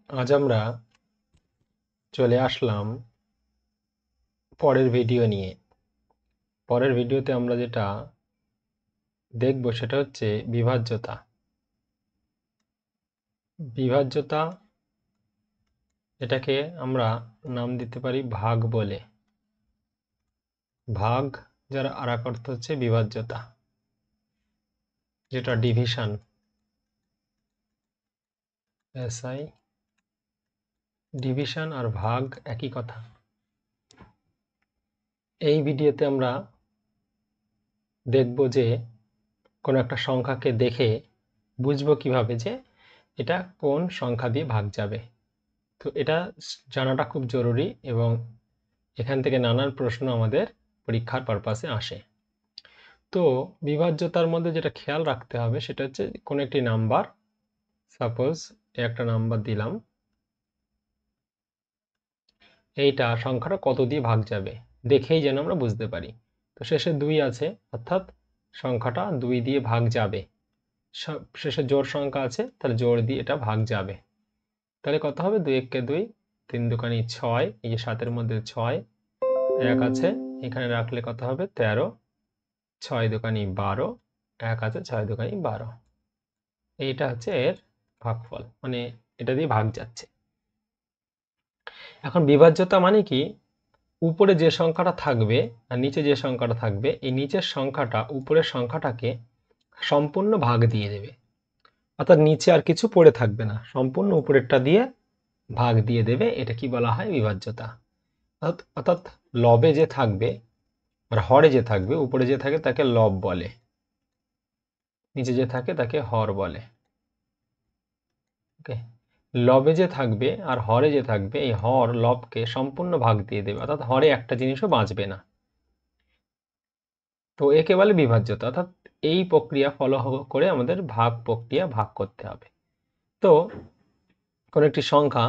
আজ আমরা চলে আসলাম পরের ভিডিও নিয়ে। পরের ভিডিওতে আমরা যেটা দেখব সেটা হচ্ছে বিভাজ্যতা। বিভাজ্যতা এটাকে আমরা নাম দিতে পারি ভাগ বলে। ভাগ যার আরেক অর্থ হচ্ছে বিভাজ্যতা, যেটা ডিভিশন। এসআই ডিভিশন আর ভাগ একই কথা। এই ভিডিওতে আমরা দেখব যে কোনো একটা সংখ্যাকে দেখে বুঝবো কিভাবে যে এটা কোন সংখ্যা দিয়ে ভাগ যাবে। তো এটা জানাটা খুব জরুরি এবং এখান থেকে নানান প্রশ্ন আমাদের পরীক্ষার পারপাসে আসে। তো বিভাজ্যতার মধ্যে যেটা খেয়াল রাখতে হবে সেটা হচ্ছে কোনো একটি নাম্বার, সাপোজ একটা নাম্বার দিলাম, এইটা সংখ্যাটা কত দিয়ে ভাগ যাবে দেখেই যেন আমরা বুঝতে পারি। তো শেষে 2 আছে, অর্থাৎ সংখ্যাটা 2 দিয়ে ভাগ যাবে। শেষে জোড় সংখ্যা আছে, তাহলে জোড় দিয়ে এটা ভাগ যাবে। তাহলে কত হবে? 2 1 কে 2, 3 দুগুণে 6, এই যে 7 এর মধ্যে 6 1 আছে, এখানে রাখলে কত হবে? 13, 6 দুগুণে 12, 1 আছে, 6 দুগুণে 12। এইটা হচ্ছে এর ভাগফল, মানে এটা দিয়ে ভাগ যাচ্ছে। এখন বিভাজ্যতা মানে কি? উপরে যে সংখ্যাটা থাকবে আর নিচে যে সংখ্যাটা থাকবে, এই নিচের সংখ্যাটা উপরের সংখ্যাটাকে সম্পূর্ণ ভাগ দিয়ে দেবে। অর্থাৎ নিচে আর কিছু পড়ে থাকবে না, সম্পূর্ণ উপরেরটা দিয়ে ভাগ দিয়ে দেবে। এটা কি বলা হয়? বিভাজ্যতা। অর্থাৎ লবে যে থাকবে আর হরে যে থাকবে, উপরে যে থাকে তাকে লব বলে, নিচে যে থাকে তাকে হর বলে। ওকে, লবে যে থাকবে আর হরে যে থাকবে, এই হর লবকে সম্পূর্ণ ভাগ দিয়ে দেবে, অর্থাৎ হরে একটা জিনিসও বাঁচবে না। তো একে বলে বিভাজ্যতা। অর্থাৎ এই প্রক্রিয়া ফলো করে আমাদের ভাগ প্রক্রিয়া ভাগ করতে হবে। তো কোনো একটি সংখ্যা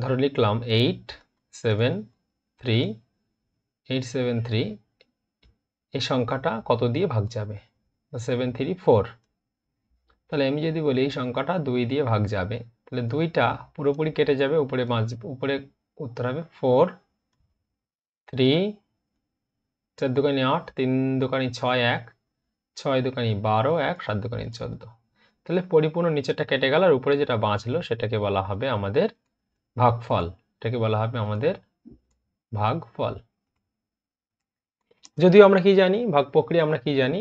ধরো লিখলাম 873, এই সংখ্যাটা কত দিয়ে ভাগ যাবে? 7 3 4। তাহলে আমি যদি বলি এই সংখ্যাটা 2 দিয়ে ভাগ যাবে, তাহলে 2টা পুরোপুরি কেটে যাবে, উপরে উত্তর হবে 4 3, 4 দুগুণে 8, 3 দুগুণে 6 1, 6 দুগুণে 12, 1 7 দুগুণে 14। তাহলে পরিপূর্ণ নিচেরটা কেটে গেল আর উপরে যেটা বাঁচলো সেটাকে বলা হবে আমাদের ভাগফল। এটাকে বলা হবে আমাদের ভাগফল। যদিও আমরা কি জানি, ভাগ প্রক্রিয়া আমরা কি জানি?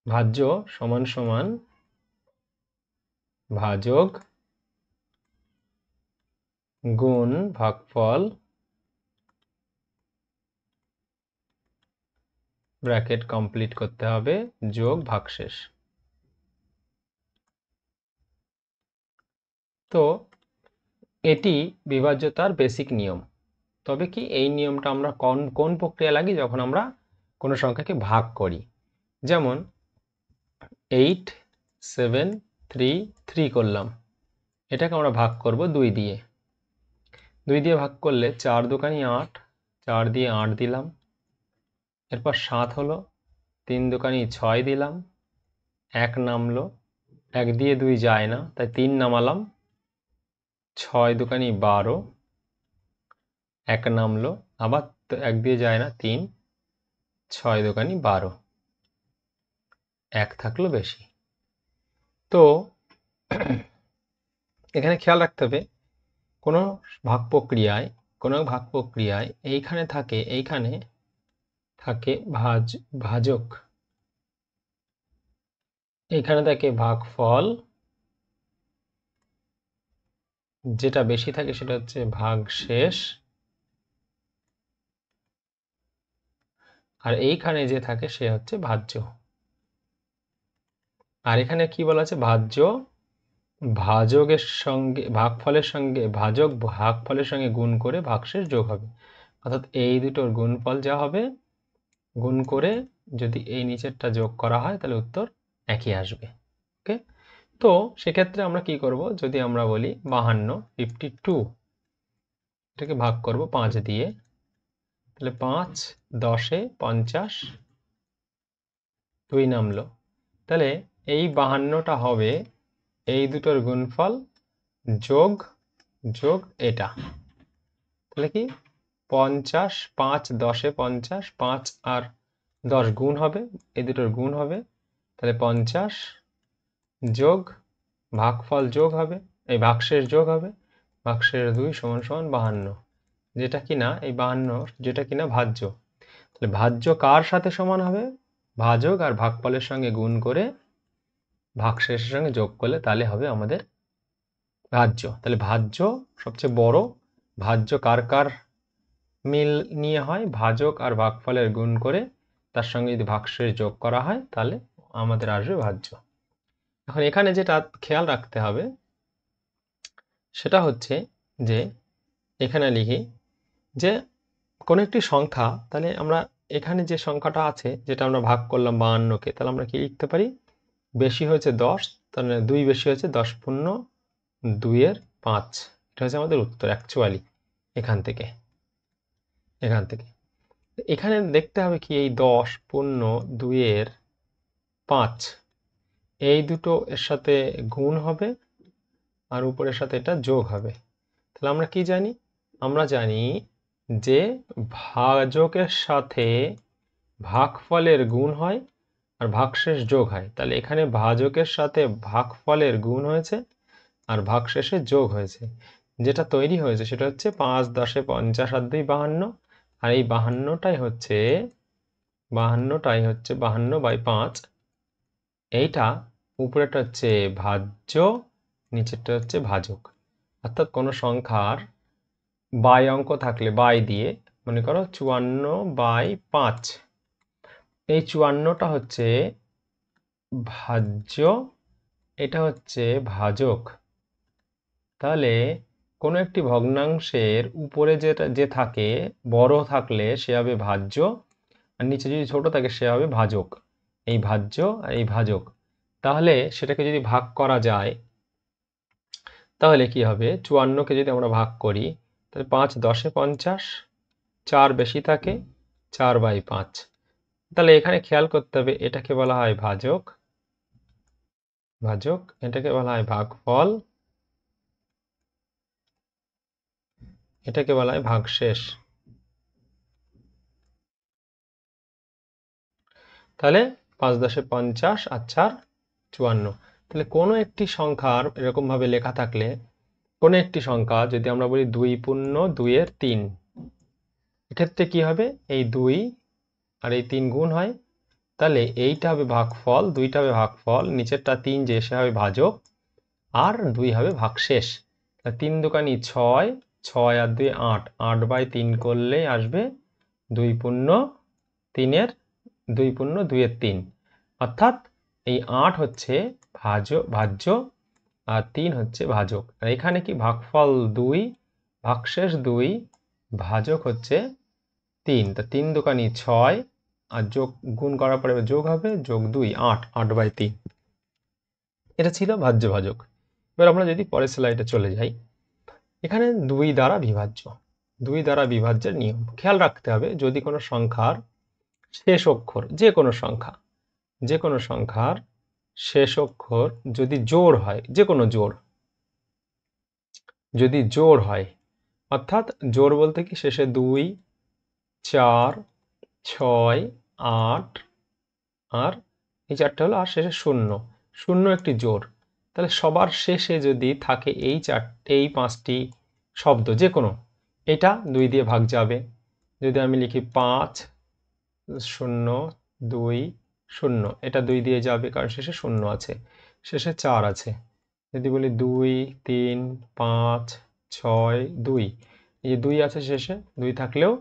ভাজ্য সমান সমান ভাজক গুণ ভাগফল, ব্র্যাকেট কমপ্লিট করতে হবে, যোগ ভাগশেষ। তো এটি বিভাজ্যতার বেসিক নিয়ম। তবে কি এই নিয়মটা আমরা কোন প্রক্রিয়া লাগি? যখন আমরা কোনো সংখ্যাকে ভাগ করি। যেমন 8 7 3 3 করলাম, এটাকে আমরা ভাগ করব 2 দিয়ে। 2 দিয়ে ভাগ করলে 4 দুগুণে 8, 4 দিয়ে 8 দিলাম। এরপর 7 হলো, 3 দুগুণে 6 দিলাম, 1 নামলো, 1 দিয়ে 2 যায় না তাই 3 নামালাম, 6 দুগুণে 12, 1 নামলো, আবার 1 দিয়ে যায় না 3, 6 দুগুণে 12, 1 থাকলো বেশি। তো এখানে খেয়াল রাখতে হবে কোনো ভাগ প্রক্রিয়ায় এইখানে থাকে ভাজক, এইখানে থাকে ভাগফল, যেটা বেশি থাকে সেটা হচ্ছে ভাগশেষ, আর এইখানে যে থাকে সে হচ্ছে ভাজ্য। আর এখানে কি বলা আছে? ভাজকের সঙ্গে ভাগফলের সঙ্গে ভাগফলের সঙ্গে গুণ করে ভাগশেষ যোগ হবে। অর্থাৎ এই দুটোর গুণফল যা হবে, গুণ করে যদি এই নিচেরটা যোগ করা হয় তাহলে উত্তর একই আসবে। ওকে, তো সেক্ষেত্রে আমরা কি করব? যদি আমরা বলি 52 52, এটাকে ভাগ করব 5 দিয়ে, তাহলে 5 10 এ 50, 2 নামলো। তাহলে এই 52টা হবে এই দুটোর গুণফল যোগ যোগ এটা, তাহলে কি 50, 5 10-এ 50, 5 আর 10 গুণ হবে, এই দুটোর গুণ হবে, তাহলে 50 যোগ ভাগফল যোগ হবে, এই ভাগশেষ যোগ হবে, ভাগশেষ 2 সমান সমান 52, যেটা কিনা এই 52 যেটা কিনা ভাজ্য। তাহলে ভাজ্য কার সাথে সমান হবে? ভাজক আর ভাগফলের সঙ্গে গুণ করে ভাগশেষের সঙ্গে যোগ করলে তাহলে হবে আমাদের ভাজ্য। তাহলে ভাজ্য সবচেয়ে বড়। ভাজ্য কার কার মিল নিয়ে হয়? ভাজক আর ভাগফলের গুণ করে তার সঙ্গে যদি ভাগশেষ যোগ করা হয় তাহলে আমাদের আসবে ভাজ্য। এখন এখানে যেটা খেয়াল রাখতে হবে সেটা হচ্ছে যে এখানে লিখি যে কোনো একটি সংখ্যা, তাহলে আমরা এখানে যে সংখ্যাটা আছে যেটা আমরা ভাগ করলাম 52কে, তাহলে আমরা কি লিখতে পারি? বেশি হয়েছে 10, তাহলে 2 বেশি হয়েছে 10 পূর্ণ 2-এর 5, এটা হচ্ছে আমাদের উত্তর অ্যাকচুয়ালি এখান থেকে। এখানে দেখতে হবে কি এই 10 পূর্ণ 2-এর 5 এই দুটো এর সাথে গুণ হবে আর উপরের সাথে এটা যোগ হবে। তাহলে আমরা কি জানি? আমরা জানি যে ভাজকের সাথে ভাগফলের গুণ হয় আর ভাগশেষ যোগ হয়। তাহলে এখানে ভাজকের সাথে ভাগফলের গুণ হয়েছে আর ভাগশেষে যোগ হয়েছে, যেটা তৈরি হয়েছে সেটা হচ্ছে 5 10-এ 50 আর 2 52, আর এই 52টাই হচ্ছে 52/5। এইটা উপরেটা হচ্ছে ভাজ্য, নিচেরটা হচ্ছে ভাজক। অর্থাৎ কোনো সংখ্যার বাই অঙ্ক থাকলে বাই দিয়ে, মনে করো 54/5, এই 54টা হচ্ছে ভাজ্য, এটা হচ্ছে ভাজক। তাহলে কোনো একটি ভগ্নাংশের উপরে যে থাকে বড় থাকলে সে হবে ভাজ্য, আর নিচে যদি ছোট থাকে সে হবে ভাজক। এই ভাজ্য আর এই ভাজক, তাহলে সেটাকে যদি ভাগ করা যায় তাহলে কি হবে? 54কে যদি আমরা ভাগ করি তাহলে 5 10-এ 50, 4 বেশি থাকে 4/5। তাহলে এখানে খেয়াল করতে হবে এটাকে বলা হয় ভাজক, এটাকে বলা হয় ভাগফল, এটাকে বলা হয় ভাগশেষ। তাহলে 5 10-এ 50 আর 4 54। তাহলে কোনো একটি সংখ্যার এরকমভাবে লেখা থাকলে, কোনো একটি সংখ্যা যদি আমরা বলি 2 পূর্ণ 2-এর 3, এক্ষেত্রে কি হবে? এই 2 আর এই 3 গুণ হয়, তাহলে এইটা হবে ভাগফল, 2টা হবে ভাগফল, নিচেরটা 3 যে সে হবে ভাজক, আর 2 হবে ভাগশেষ। 3 দুকানি 6, 6 আর 2 8, 8/3 করলেই আসবে 2 পূর্ণ 3-এর 3, অর্থাৎ এই 8 হচ্ছে ভাজ্য আর 3 হচ্ছে ভাজক। আর এখানে কি ভাগফল 2, ভাগশেষ 2, ভাজক হচ্ছে 3, তা 3 দুকানি 6 আর যোগ গুণ করার পরে যোগ হবে, যোগ 2 8, 8/3। এটা ছিল ভাজ্য ভাজক। এবার আমরা যদি পরের স্লাইডে চলে যাই, এখানে 2 দ্বারা বিভাজ্য, 2 দ্বারা বিভাজ্যের নিয়ম খেয়াল রাখতে হবে। যদি কোনো সংখ্যার শেষ অক্ষর, যে কোনো সংখ্যার শেষ অক্ষর যদি জোড় হয়, যে কোনো জোড় যদি জোড় হয়, অর্থাৎ জোড় বলতে কি শেষে 2 4 6 8 আর এই 4টা হলো, আর শেষে 0 একটি জোড়, তাহলে সবার শেষে যদি থাকে এই 5টি শব্দ যে কোনো, এটা 2 দিয়ে ভাগ যাবে। যদি আমি লিখি 5 0 2 0, এটা 2 দিয়ে যাবে কারণ শেষে 0 আছে, শেষে 4 আছে। যদি বলি 2 3 5 6 2, এই যে 2 আছে শেষে, 2 থাকলেও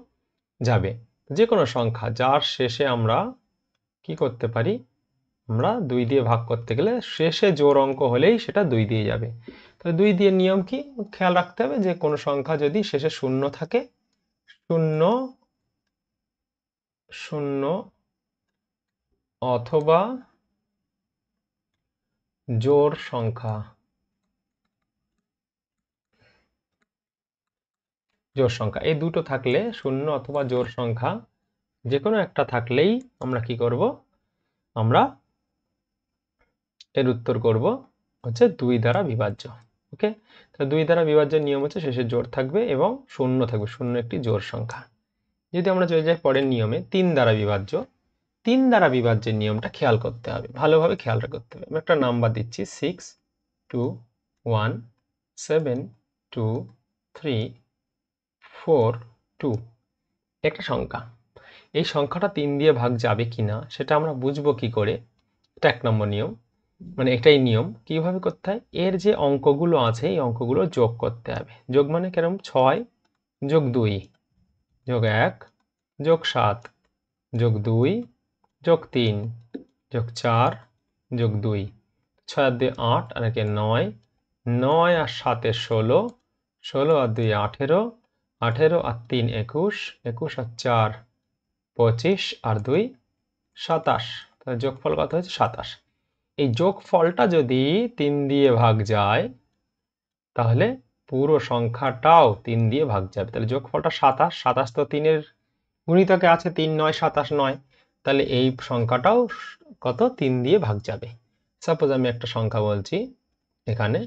যাবে। যে কোনো সংখ্যা যার শেষে আমরা কি করতে পারি? আমরা 2 দিয়ে ভাগ করতে গেলে শেষে জোড় অঙ্ক হলেই সেটা 2 দিয়ে যাবে। তাহলে 2 দিয়ে নিয়ম কি খেয়াল রাখতে হবে? যে কোনো সংখ্যা যদি শেষে 0 থাকে, 0 0 অথবা জোড় সংখ্যা, এই দুটো থাকলে, 0 অথবা জোড় সংখ্যা যে কোনো একটা থাকলেই আমরা কি করব? আমরা এর উত্তর করব হচ্ছে 2 দ্বারা বিভাজ্য। ওকে, তাহলে 2 দ্বারা বিভাজ্যের নিয়ম হচ্ছে শেষে জোড় থাকবে এবং শূন্য থাকবে, শূন্য একটি জোড় সংখ্যা। যদি আমরা চলে যাই পরের নিয়মে 3 দ্বারা বিভাজ্য, 3 দ্বারা বিভাজ্যের নিয়মটা খেয়াল করতে হবে, ভালোভাবে খেয়াল করতে হবে। আমি একটা নাম্বার দিচ্ছি 6 2 1 7 2 3 4 2, একটা সংখ্যা। এই সংখ্যাটা 3 দিয়ে ভাগ যাবে কিনা সেটা আমরা বুঝবো কি করে? এটা 1 নম্বর নিয়ম, মানে এটাই নিয়ম। কিভাবে করতে হয়? এর যে অঙ্কগুলো আছে এই অঙ্কগুলো যোগ করতে হবে। যোগ মানে কেরম? 6 যোগ 2 যোগ 1 যোগ 7 যোগ 2 যোগ 3 যোগ 4 যোগ 2, 6 আর 2 8 আর 1 9, 9 আর 7 16, 16 আর 2 18, 18 আর 3 21, 21 আর 4 25 আর 2 27, তাহলে যোগফল কত হয়েছে? 27। এই যোগফলটা যদি 3 দিয়ে ভাগ যায় তাহলে পুরো সংখ্যাটাও 3 দিয়ে ভাগ যাবে। তাহলে যোগফলটা 27, 27 তো 3-এর গুণিতকে আছে, 3 9 27 9, তাহলে এই সংখ্যাটাও কত? 3 দিয়ে ভাগ যাবে। সাপোজ আমি একটা সংখ্যা বলছি এখানে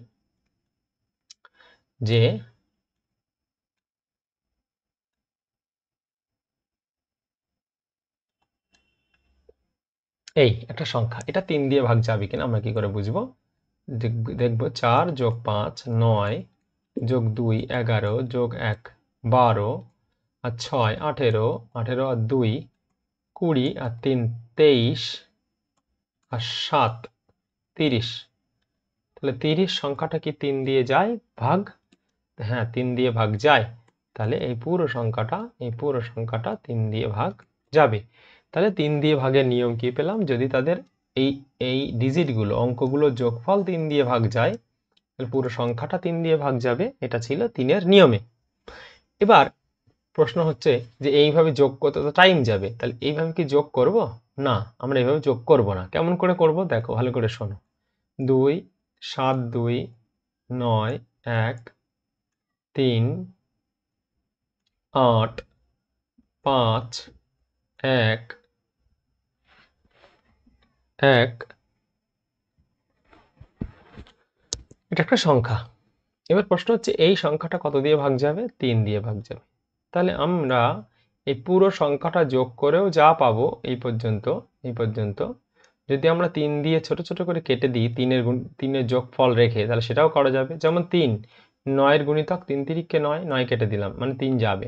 যে এই একটা সংখ্যা, এটা 3 দিয়ে ভাগ যাবে কিনা আমরা কি করে বুঝবো? দেখবো 4 যোগ 5 9 যোগ 2 11 যোগ 1 12 আর 6 18, 18 আর 2 20 আর 3 23 আর 7 30, তাহলে 30 সংখ্যাটা কি 3 দিয়ে যায় ভাগ? হ্যাঁ, 3 দিয়ে ভাগ যায়। তাহলে এই পুরো সংখ্যাটা 3 দিয়ে ভাগ যাবে। তাহলে 3 দিয়ে ভাগের নিয়ম কি পেলাম? যদি তাদের এই এই ডিজিটগুলো, অঙ্কগুলোর যোগফল 3 দিয়ে ভাগ যায় তাহলে পুরো সংখ্যাটা 3 দিয়ে ভাগ যাবে। এটা ছিল 3-এর নিয়মে। এবার প্রশ্ন হচ্ছে যে এইভাবে যোগ করতে তো টাইম যাবে, তাহলে এইভাবে কি যোগ করব? না, আমরা এইভাবে যোগ করব না। কেমন করে করব? দেখো ভালো করে শোনো। 2 7 2 9 1 3 8 5 1 1, এটা একটা সংখ্যা। এবার প্রশ্ন হচ্ছে এই সংখ্যাটা কত দিয়ে ভাগ যাবে? 3 দিয়ে ভাগ যাবে। তাহলে আমরা এই পুরো সংখ্যাটা যোগ করেও যা পাবো এই পর্যন্ত যদি আমরা 3 দিয়ে ছোট ছোট করে কেটে দিই, 3-এর যোগফল রেখে, তাহলে সেটাও করা যাবে। যেমন 3 9-এর গুণিতক 3 তিরিকে 9, 9 কেটে দিলাম মানে 3 যাবে।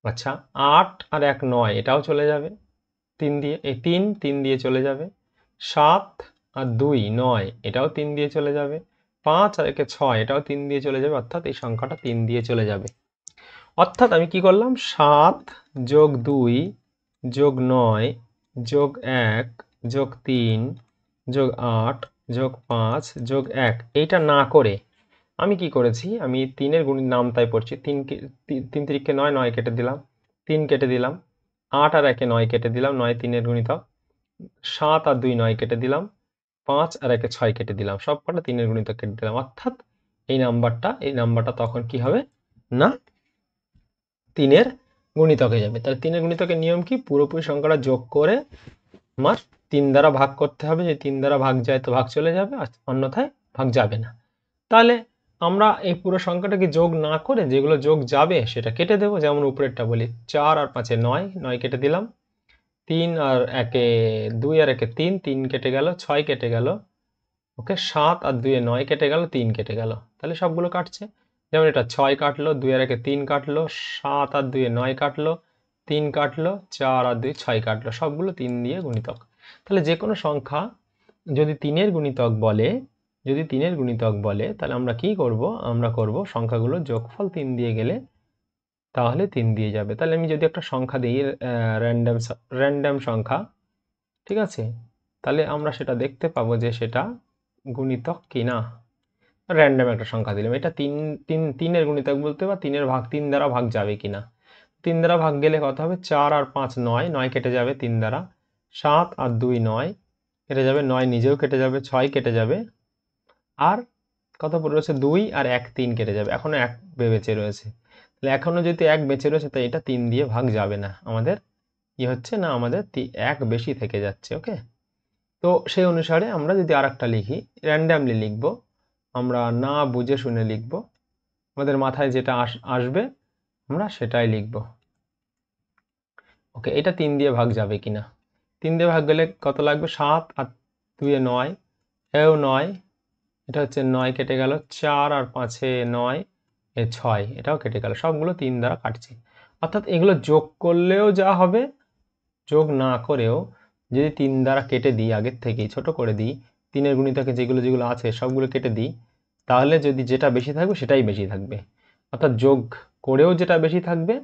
আচ্ছা, 8 আর 1 9, এটাও চলে যাবে 3 দিয়ে, এই 3 দিয়ে চলে যাবে। 7 আর 2 9, এটাও 3 দিয়ে চলে যাবে। 5 আর 1 6, এটাও 3 দিয়ে চলে যাবে, অর্থাৎ এই সংখ্যাটা 3 দিয়ে চলে যাবে। অর্থাৎ আমি কি করলাম? 7 যোগ 2 যোগ 9 যোগ 1 যোগ 3 যোগ 8 যোগ 5 যোগ 1, এইটা না করে আমি কি করেছি? আমি 3-এর গুণিত নাম তাই পড়ছি। 3 তিরিকে 9, 9 কেটে দিলাম, 3 কেটে দিলাম। 8 আর 1 9 কেটে দিলাম, 9 3-এর গুণিতক। 7 আর 2 9 কেটে দিলাম, 5 আর 1 6 কেটে দিলাম, সব কটা 3-এর গুণিতক কেটে দিলাম। অর্থাৎ এই নাম্বারটা তখন কি হবে? না, 3-এর গুণিতকে যাবে। তাহলে 3-এর গুণিতকের নিয়ম কি? পুরোপুরি সংখ্যাটা যোগ করে আমার 3 দ্বারা ভাগ করতে হবে। যদি 3 দ্বারা ভাগ যায় তো ভাগ চলে যাবে, আর অন্যথায় ভাগ যাবে না। তাহলে আমরা এই পুরো সংখ্যাটাকে যোগ না করে যেগুলো যোগ যাবে সেটা কেটে দেবো। যেমন উপরেরটা বলি, 4 আর 5 9, 9 কেটে দিলাম। 3 আর 1 2 আর 1 3, 3 কেটে গেল, 6 কেটে গেল। ওকে, 7 আর 2 9 কেটে গেল, 3 কেটে গেল। তাহলে সবগুলো কাটছে। যেমন এটা 6 কাটলো, 2 আর 1 3 কাটলো, 7 আর 2 9 কাটলো, 3 কাটলো, 4 আর 2 6 কাটলো, সবগুলো 3 দিয়ে গুণিতক। তাহলে যে কোনো সংখ্যা যদি 3-এর গুণিতক বলে তাহলে আমরা কি করব? আমরা করব সংখ্যাগুলোর যোগফল 3 দিয়ে গেলে তাহলে 3 দিয়ে যাবে। তাহলে আমি যদি একটা সংখ্যা দিই, র্যান্ডম সংখ্যা, ঠিক আছে, তাহলে আমরা সেটা দেখতে পাবো যে সেটা গুণিতক কিনা। র্যান্ডম একটা সংখ্যা দিলাম, এটা 3-এর গুণিতক বলতে বা 3 দ্বারা ভাগ যাবে কিনা। 3 দ্বারা ভাগ গেলে কত হবে? 4 আর 5 9, 9 কেটে যাবে 3 দ্বারা। 7 আর 2 9 কেটে যাবে, 9 নিজেও কেটে যাবে, 6 কেটে যাবে, আর কত পড়ে রয়েছে? 2 আর 1 3 কেটে যাবে, এখনো 1 বেঁচে রয়েছে। তাহলে এখনো যেহেতু 1 বেঁচে রয়েছে তাই এটা 3 দিয়ে ভাগ যাবে না। আমাদের কি হচ্ছে না, আমাদের 1 বেশি থেকে যাচ্ছে। ওকে, তো সেই অনুসারে আমরা যদি আরেকটা লিখি, র্যান্ডামলি লিখব, আমরা না বুঝে শুনে লিখব, আমাদের মাথায় যেটা আসবে আমরা সেটাই লিখব। ওকে, এটা 3 দিয়ে ভাগ যাবে কিনা? 3 দিয়ে ভাগ গেলে কত লাগবে? 7 আর 2 এ 9, এও 9, এটা হচ্ছে 9 কেটে গেল, 4 আর 5 এ 9, এ 6, এটাও কেটে গেল, সবগুলো 3 দ্বারা কাটছে। অর্থাৎ এগুলো যোগ করলেও যা হবে, যোগ না করেও যদি 3 দ্বারা কেটে দিই, আগের থেকেই ছোট করে দিই, 3-এর গুণিতকে যেগুলো যেগুলো আছে সবগুলো কেটে দিই, তাহলে যদি যেটা বেশি থাকবে সেটাই বেশি থাকবে। অর্থাৎ যোগ করেও যেটা বেশি থাকবে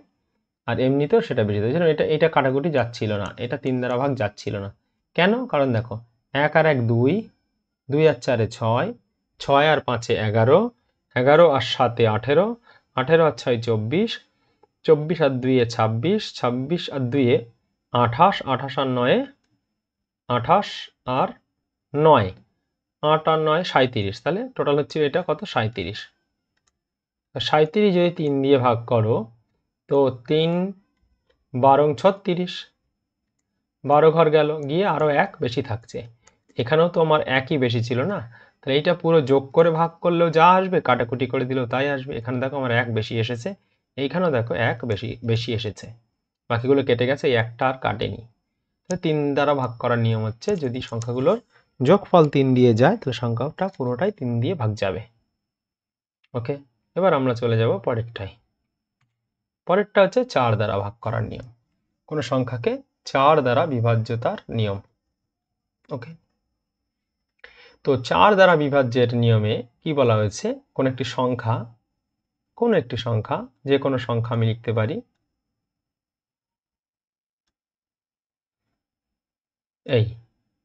আর এমনিতেও সেটা বেশি থাকবে। এটা এটা কাটাকুটি যাচ্ছিল না, এটা 3 দ্বারা ভাগ যাচ্ছিল না। কেন? কারণ দেখো, 1 আর 1 2, 2 আর 4 এ 6, 6 আর 5 এ 11, 11 আর 7 এ 18, 18 আর 6 24, 24 আর 2 এ 26, 26 আর 2 এ 28, 28 আর 9 এ 28 আর 9, 8 আর 9 37, তাহলে টোটাল হচ্ছে এটা কত? 37। 37 যদি 3 দিয়ে ভাগ করো, তো 3 12 36, 12 ঘর গেল, গিয়ে আরও 1 বেশি থাকছে। এখানেও তো আমার একই বেশি ছিল না, তাহলে এইটা পুরো যোগ করে ভাগ করলেও যা আসবে, কাটাকুটি করে দিলেও তাই আসবে। এখানে দেখো আমার 1 বেশি এসেছে, এইখানেও দেখো 1 বেশি এসেছে, বাকিগুলো কেটে গেছে, এই একটা আর কাটেনি। 3 দ্বারা ভাগ করার নিয়ম হচ্ছে, যদি সংখ্যাগুলোর যোগফল 3 দিয়ে যায় তাহলে সংখ্যাটা পুরোটাই 3 দিয়ে ভাগ যাবে। ওকে, এবার আমরা চলে যাব পরেরটায়। পরেরটা হচ্ছে 4 দ্বারা ভাগ করার নিয়ম, কোনো সংখ্যাকে 4 দ্বারা বিভাজ্যতার নিয়ম। ওকে, তো 4 দ্বারা বিভাজ্যের নিয়মে কি বলা হয়েছে? কোন একটি সংখ্যা, যে কোনো সংখ্যা আমি লিখতে পারি, এই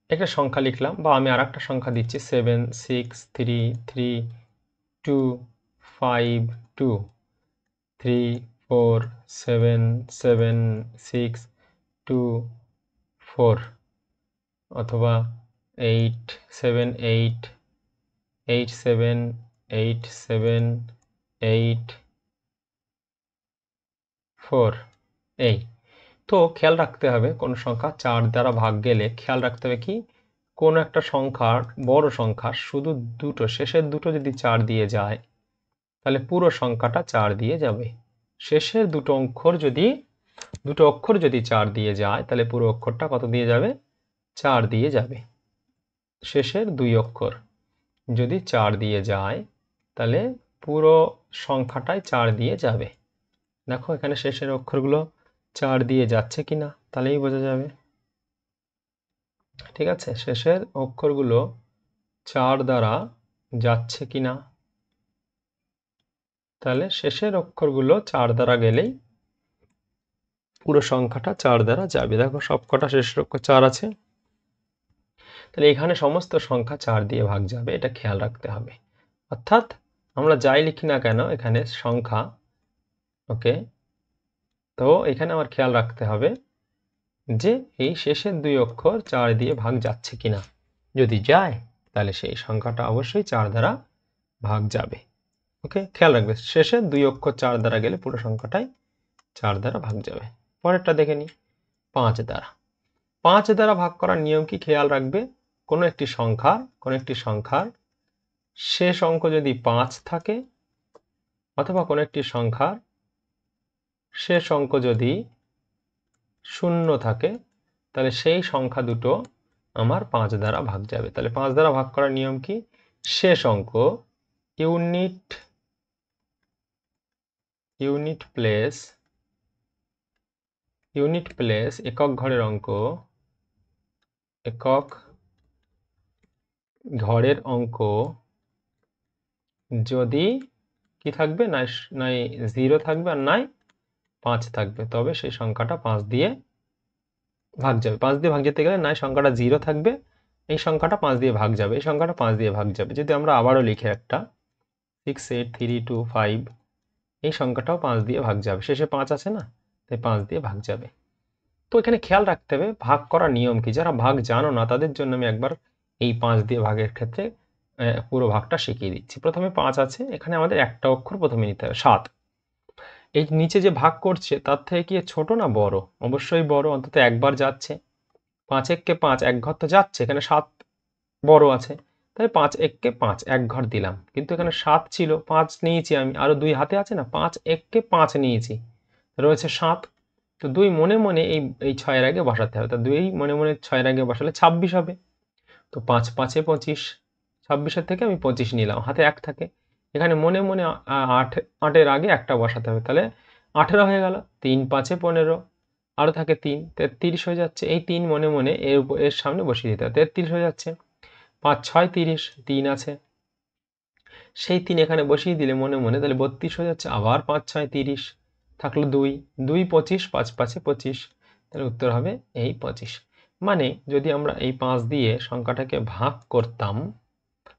একটা সংখ্যা লিখলাম, বা আমি আর একটা সংখ্যা দিচ্ছি 7 6 3 3 2 5 2, 3 4 7 7 6 2 4, অথবা 8 7 8 8 7 8 7 8 4, এই। তো খেয়াল রাখতে হবে, কোনো সংখ্যা 4 দ্বারা ভাগ গেলে খেয়াল রাখতে হবে কি, কোনো একটা সংখ্যার, বড় সংখ্যার শুধু দুটো, শেষের দুটো যদি 4 দিয়ে যায় তাহলে পুরো সংখ্যাটা 4 দিয়ে যাবে। শেষের দুটো অক্ষর যদি 4 দিয়ে যায় তাহলে পুরো অক্ষরটা কত দিয়ে যাবে? 4 দিয়ে যাবে। শেষের 2 অক্ষর যদি 4 দিয়ে যায় তাহলে পুরো সংখ্যাটাই 4 দিয়ে যাবে। দেখো এখানে শেষের অক্ষরগুলো 4 দিয়ে যাচ্ছে কিনা, তাহলেই বোঝা যাবে। ঠিক আছে, শেষের অক্ষরগুলো 4 দ্বারা যাচ্ছে কিনা, তাহলে শেষের অক্ষরগুলো 4 দ্বারা গেলেই পুরো সংখ্যাটা 4 দ্বারা যাবে। দেখো সবকটা শেষের অক্ষর 4 আছে, তাহলে এখানে সমস্ত সংখ্যা 4 দিয়ে ভাগ যাবে, এটা খেয়াল রাখতে হবে। অর্থাৎ আমরা যাই লিখি না কেন এখানে সংখ্যা, ওকে, তো এখানে আমার খেয়াল রাখতে হবে যে এই শেষের 2 অক্ষর 4 দিয়ে ভাগ যাচ্ছে কিনা। যদি যায় তাহলে সেই সংখ্যাটা অবশ্যই 4 দ্বারা ভাগ যাবে। ওকে, খেয়াল রাখবে, শেষের 2 অক্ষর 4 দ্বারা গেলে পুরো সংখ্যাটাই 4 দ্বারা ভাগ যাবে। পরেরটা দেখে নিই, 5 দ্বারা। 5 দ্বারা ভাগ করার নিয়ম কি? খেয়াল রাখবে, কোনো একটি সংখ্যার শেষ অঙ্ক যদি 5 থাকে, অথবা কোনো একটি সংখ্যার শেষ অঙ্ক যদি 0 থাকে, তাহলে সেই সংখ্যা দুটো আমার 5 দ্বারা ভাগ যাবে। তাহলে 5 দ্বারা ভাগ করার নিয়ম কি? শেষ অঙ্ক ইউনিট প্লেস একক ঘরের অঙ্ক যদি কি থাকবে, নাই 0 থাকবে আর নাই 5 থাকবে, তবে সেই সংখ্যাটা 5 দিয়ে ভাগ যাবে। 5 দিয়ে ভাগ যেতে গেলে নাই সংখ্যাটা 0 থাকবে, এই সংখ্যাটা 5 দিয়ে ভাগ যাবে, এই সংখ্যাটা 5 দিয়ে ভাগ যাবে। যদি আমরা আবারও লিখি একটা 6 8 3 2 5, এই সংখ্যাটাও 5 দিয়ে ভাগ যাবে, শেষে 5 আছে না, তাই 5 দিয়ে ভাগ যাবে। তো এখানে খেয়াল রাখতে হবে ভাগ করার নিয়ম কি। যারা ভাগ জানো না তাদের জন্য আমি একবার এই 5 দিয়ে ভাগের ক্ষেত্রে পুরো ভাগটা শিখিয়ে দিচ্ছি। প্রথমে 5 আছে, এখানে আমাদের একটা অক্ষর প্রথমে নিতে হবে, 7। এই নিচে যে ভাগ করছে তার থেকে কি ছোট না বড়? অবশ্যই বড়, অন্তত একবার যাচ্ছে, 5 এককে 5, এক ঘর তো যাচ্ছে, এখানে 7 বড় আছে, তাই 5 এককে 5, এক ঘর দিলাম, কিন্তু এখানে 7 ছিল, 5 নিয়েছি আমি, আরো 2 হাতে আছে না, 5 এককে 5 নিয়েছি, রয়েছে 7। তো 2 মনে মনে এই 6 এর আগে বসাতে হবে, তা 2 মনে মনে 6 এর আগে বসালে 26 হবে। তো 5 5 এ 25, 26 থেকে আমি 25 নিলাম, হাতে 1 থাকে, এখানে মনে মনে 8 এর আগে একটা বসাতে হবে, তাহলে 18 হয়ে গেল। 3 5 এ 15, আরো থাকে 3, 33 হয়ে যাচ্ছে। এই 3 মনে মনে এর সামনে বসিয়ে দিতে হবে, 33 হয়ে যাচ্ছে। 5 6 30, 3 আছে, সেই 3 এখানে বসিয়ে দিলে মনে মনে, তাহলে 32 হয়ে যাচ্ছে। আবার 5 6 30, থাকলো 2 2 25, 5 5 এ 25, তাহলে উত্তর হবে এই 25। মানে যদি আমরা এই 5 দিয়ে সংখ্যাটাকে ভাগ করতাম,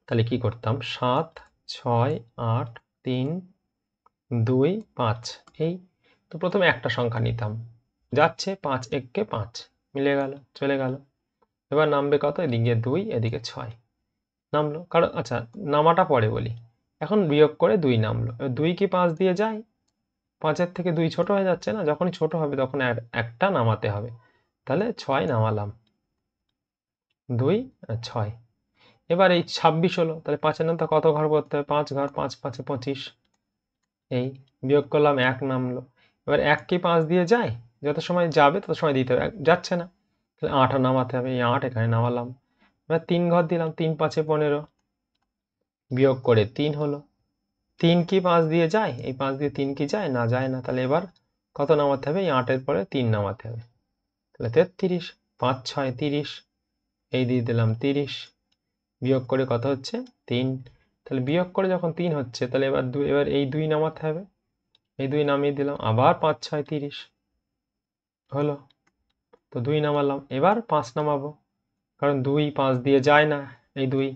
তাহলে কি করতাম, 7 6 8 3 2 5, এই তো প্রথমে একটা সংখ্যা নিতাম, যাচ্ছে 5 এককে 5, মিলে গেল, চলে গেল। এবার নামবে কত, এদিকে 2 এদিকে 6 নামলো, কারণ আচ্ছা নামাটা পরে বলি, এখন বিয়োগ করে 2 নামলো। 2 কি 5 দিয়ে যায়, 5-এর থেকে 2 ছোট হয়ে যাচ্ছে না, যখনই ছোট হবে তখন একটা নামাতে হবে, তাহলে 6 নামালাম, 2 আর 6। এবার এই 26 হলো, তাহলে 5-এর নামটা কত ঘর করতে হবে, 5 ঘর, 5 5 এ 25, এই বিয়োগ করলাম, 1 নামলো। এবার 1 কি 5 দিয়ে যায়, যত সময় যাবে তত সময় দিতে হবে, যাচ্ছে না, তাহলে 8 নামাতে হবে, এই 8 এখানে নামালাম। এবার 3 ঘর দিলাম, 3 5 এ 15, বিয়োগ করে 3 হলো। 3 কি 5 দিয়ে যায়, এই 5 দিয়ে 3 কি যায় না, যায় না, তাহলে এবার কত নামাতে হবে, এই 8 এর পরে 3 নামাতে হবে, তাহলে 33, 5 6 30, এই দিয়ে দিলাম 30, বিয়োগ করে কত হচ্ছে 3, তাহলে বিয়োগ করে যখন 3 হচ্ছে, তাহলে এবার এই 2 নামাতে হবে, এই 2 নামিয়ে দিলাম, আবার 5 6 30 হলো, তো 2 নামালাম, এবার 5 নামাবো, কারণ 2 5 দিয়ে যায় না, এই 2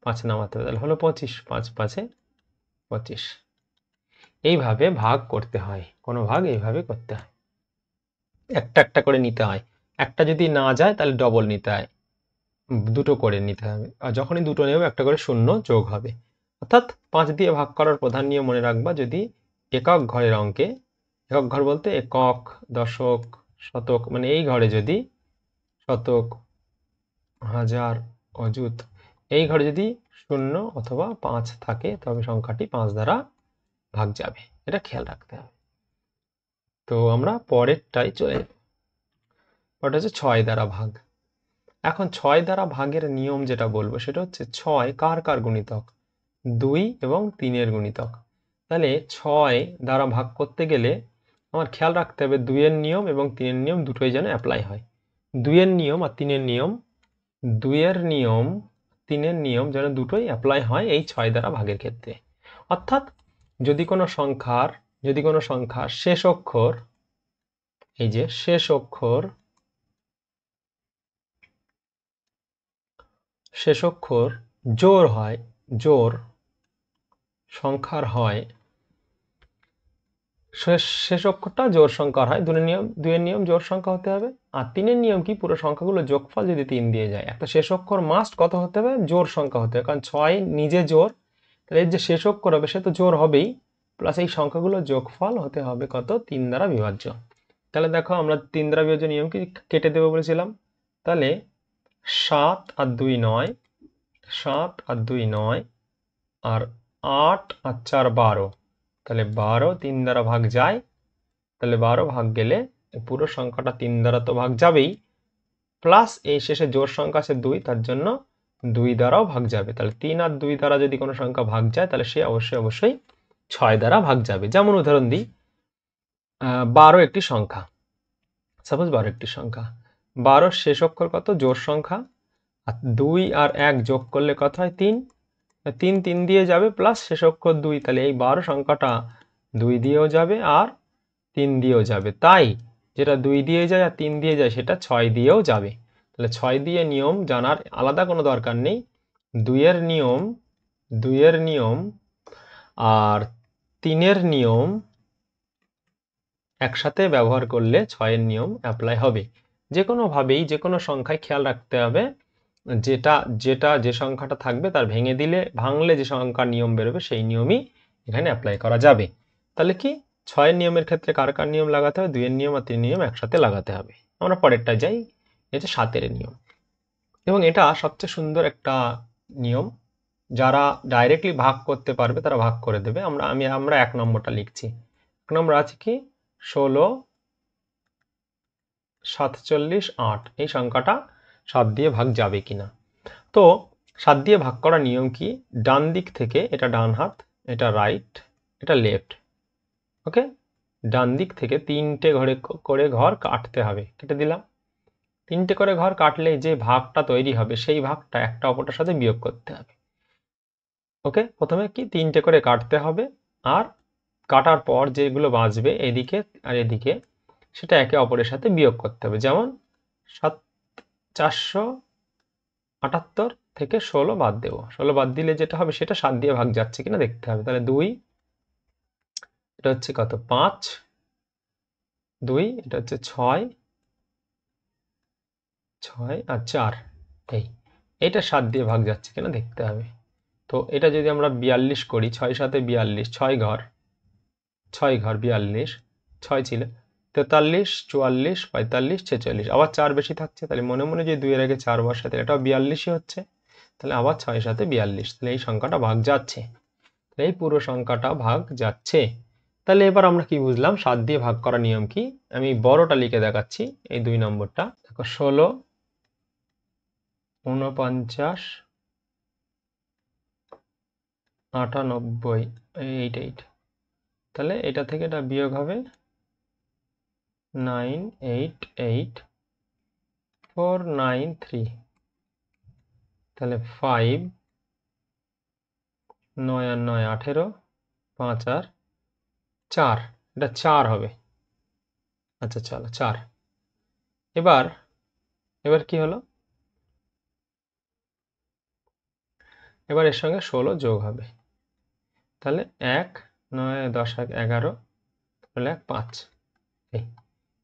5 নামাতে হবে, তাহলে হলো 25, 5 5 এ 25। এইভাবে ভাগ করতে হয়, কোনো ভাগ এইভাবে করতে হয়, একটা একটা করে নিতে হয়, একটা যদি না যায় তাহলে ডবল নিতে হয়, দুটো করে নিতে হবে, আর যখনই দুটো নেবে একটা করে শূন্য যোগ হবে। অর্থাৎ 5 দিয়ে ভাগ করার প্রধান নিয়ম মনে রাখবা, যদি একক ঘরের অঙ্কে, একক ঘর বলতে একক, দশক, শতক, মানে এই ঘরে যদি শতক, হাজার, অযুত, এই ঘরে যদি 0 অথবা 5 থাকে, তবে সংখ্যাটি 5 দ্বারা ভাগ যাবে, এটা খেয়াল রাখতে হবে। তো আমরা পরেরটাই চলে যাব, ওটা হচ্ছে 6 দ্বারা ভাগ। এখন 6 দ্বারা ভাগের নিয়ম যেটা বলবো সেটা হচ্ছে 6 কার কার গুণিতক, 2 এবং 3 এর গুণিতক। তাহলে 6 দ্বারা ভাগ করতে গেলে আমার খেয়াল রাখতে হবে 2 এর নিয়ম এবং 3 এর নিয়ম দুটোই যেন অ্যাপ্লাই হয়। 2 এর নিয়ম আর 3 এর নিয়ম, 2 এর নিয়ম 3 এর নিয়ম যেন দুটোই অ্যাপ্লাই হয় এই 6 দ্বারা ভাগের ক্ষেত্রে। অর্থাৎ যদি কোনো সংখ্যার শেষ অক্ষর, এই যে শেষ অক্ষর জোড় হয়, জোড় সংখ্যার হয়, শেষ অক্ষরটা জোড় সংখ্যার হয়, 2 এর নিয়ম জোড় সংখ্যা হতে হবে। আর 3 এর নিয়ম কি, পুরো সংখ্যাগুলো যোগফল যদি 3 দিয়ে যায়, একটা শেষ অক্ষর মাস্ট কত হতে হবে, জোড় সংখ্যা হতে হবে, কারণ 6 নিজে জোড়, তাহলে এর যে শেষ অক্ষর হবে সে তো জোড় হবেই, প্লাস এই সংখ্যাগুলো যোগফল হতে হবে কত, 3 দ্বারা বিভাজ্য। তাহলে দেখো আমরা 3 দ্বারা বিভাজ্য নিয়ম কি কেটে দেবো বলেছিলাম, তাহলে 7 আর 2 9, 7 আর 2 9, আর 8 আর 4 12, তাহলে 12 3 দ্বারা ভাগ যায়, তাহলে 12 ভাগ গেলে পুরো সংখ্যাটা 3 দ্বারা তো ভাগ যাবেই, প্লাস এই শেষে জোড় সংখ্যা আছে 2, তার জন্য 2 দ্বারাও ভাগ যাবে। তাহলে 3 আর 2 দ্বারা যদি কোনো সংখ্যা ভাগ যায়, তাহলে সে অবশ্যই 6 দ্বারা ভাগ যাবে। যেমন উদাহরণ দিই, 12 একটি সংখ্যা, সাপোজ 12 একটি সংখ্যা, 12 শেষ অক্ষর কত, জোড় সংখ্যা, আর 2 আর 1 যোগ করলে কত হয়, 3, 3 3 দিয়ে যাবে, প্লাস শেষ অক্ষর 2, তাহলে এই 12 সংখ্যাটা 2 দিয়েও যাবে আর 3 দিয়েও যাবে, তাই যেটা 2 দিয়ে যায় আর 3 দিয়ে যায় সেটা 6 দিয়েও যাবে। তাহলে 6 দিয়ে নিয়ম জানার আলাদা কোনো দরকার নেই, 2 এর নিয়ম আর 3 এর নিয়ম একসাথে ব্যবহার করলে 6 এর নিয়ম অ্যাপ্লাই হবে। যে কোনোভাবেই যে কোনো সংখ্যায় খেয়াল রাখতে হবে, যে সংখ্যাটা থাকবে তার ভাঙলে যে সংখ্যার নিয়ম বেরোবে সেই নিয়মই এখানে অ্যাপ্লাই করা যাবে। তাহলে কি 6 এর নিয়মের ক্ষেত্রে কার কার নিয়ম লাগাতে হবে, 2 এর নিয়ম আর 3 নিয়ম একসাথে লাগাতে হবে। আমরা পরেরটা যাই, এই যে 7-এর নিয়ম, এবং এটা সবচেয়ে সুন্দর একটা নিয়ম। যারা ডাইরেক্টলি ভাগ করতে পারবে তারা ভাগ করে দেবে। আমরা 1 নম্বরটা লিখছি। 1 নম্বর আছে কি 16, 47, 8, এই সংখ্যাটা 7 দিয়ে ভাগ যাবে কিনা। তো 7 দিয়ে ভাগ করার নিয়ম কি, ডান দিক থেকে, এটা ডান হাত, এটা রাইট, এটা লেফট, ওকে, ডান দিক থেকে 3টে করে ঘর কাটতে হবে। কেটে দিলাম। 3টে করে ঘর কাটলে যে ভাগটা তৈরি হবে সেই ভাগটা একটা অপরটার সাথে বিয়োগ করতে হবে। ওকে, প্রথমে কি 3টে করে কাটতে হবে, আর কাটার পর যেগুলো বাঁচবে এদিকে আর এদিকে, সেটা একে অপরের সাথে বিয়োগ করতে হবে। যেমন 478 থেকে 16 বাদ দেবো। 16 বাদ দিলে যেটা হবে সেটা 7 দিয়ে ভাগ যাচ্ছে কিনা দেখতে হবে। তাহলে 2, এটা হচ্ছে কত 5, 2, এটা হচ্ছে 6, 6 আর 4, এইটা 7 দিয়ে ভাগ যাচ্ছে কিনা দেখতে হবে। তো এটা যদি আমরা 42 করি, 6 7 42, 6 ঘর 42, 6 ছিল 43, 44, 45, 46, আবার 4 বেশি থাকছে, তাহলে মনে মনে যে 2 এর আগে 4 বসাতে, এটাও 42ই হচ্ছে। তাহলে আবার 6 7 42, তাহলে এই সংখ্যাটা ভাগ যাচ্ছে, এই পুরো সংখ্যাটা ভাগ যাচ্ছে। তাহলে এবার আমরা কি বুঝলাম 7 দিয়ে ভাগ করার নিয়ম কি। আমি বড়টা লিখে দেখাচ্ছি, এই 2 নম্বরটা দেখো, 16, 49, 98, 88, তাহলে এটা থেকে এটা বিয়োগ হবে 988493, তাহলে 5, 9 আর 9 18, 5 আর 4, এটা 4 হবে। আচ্ছা চলো 4। এবার কি হলো, এবার এর সঙ্গে 16 যোগ হবে, তাহলে 1, 9, 10, 11, তাহলে 1, 5।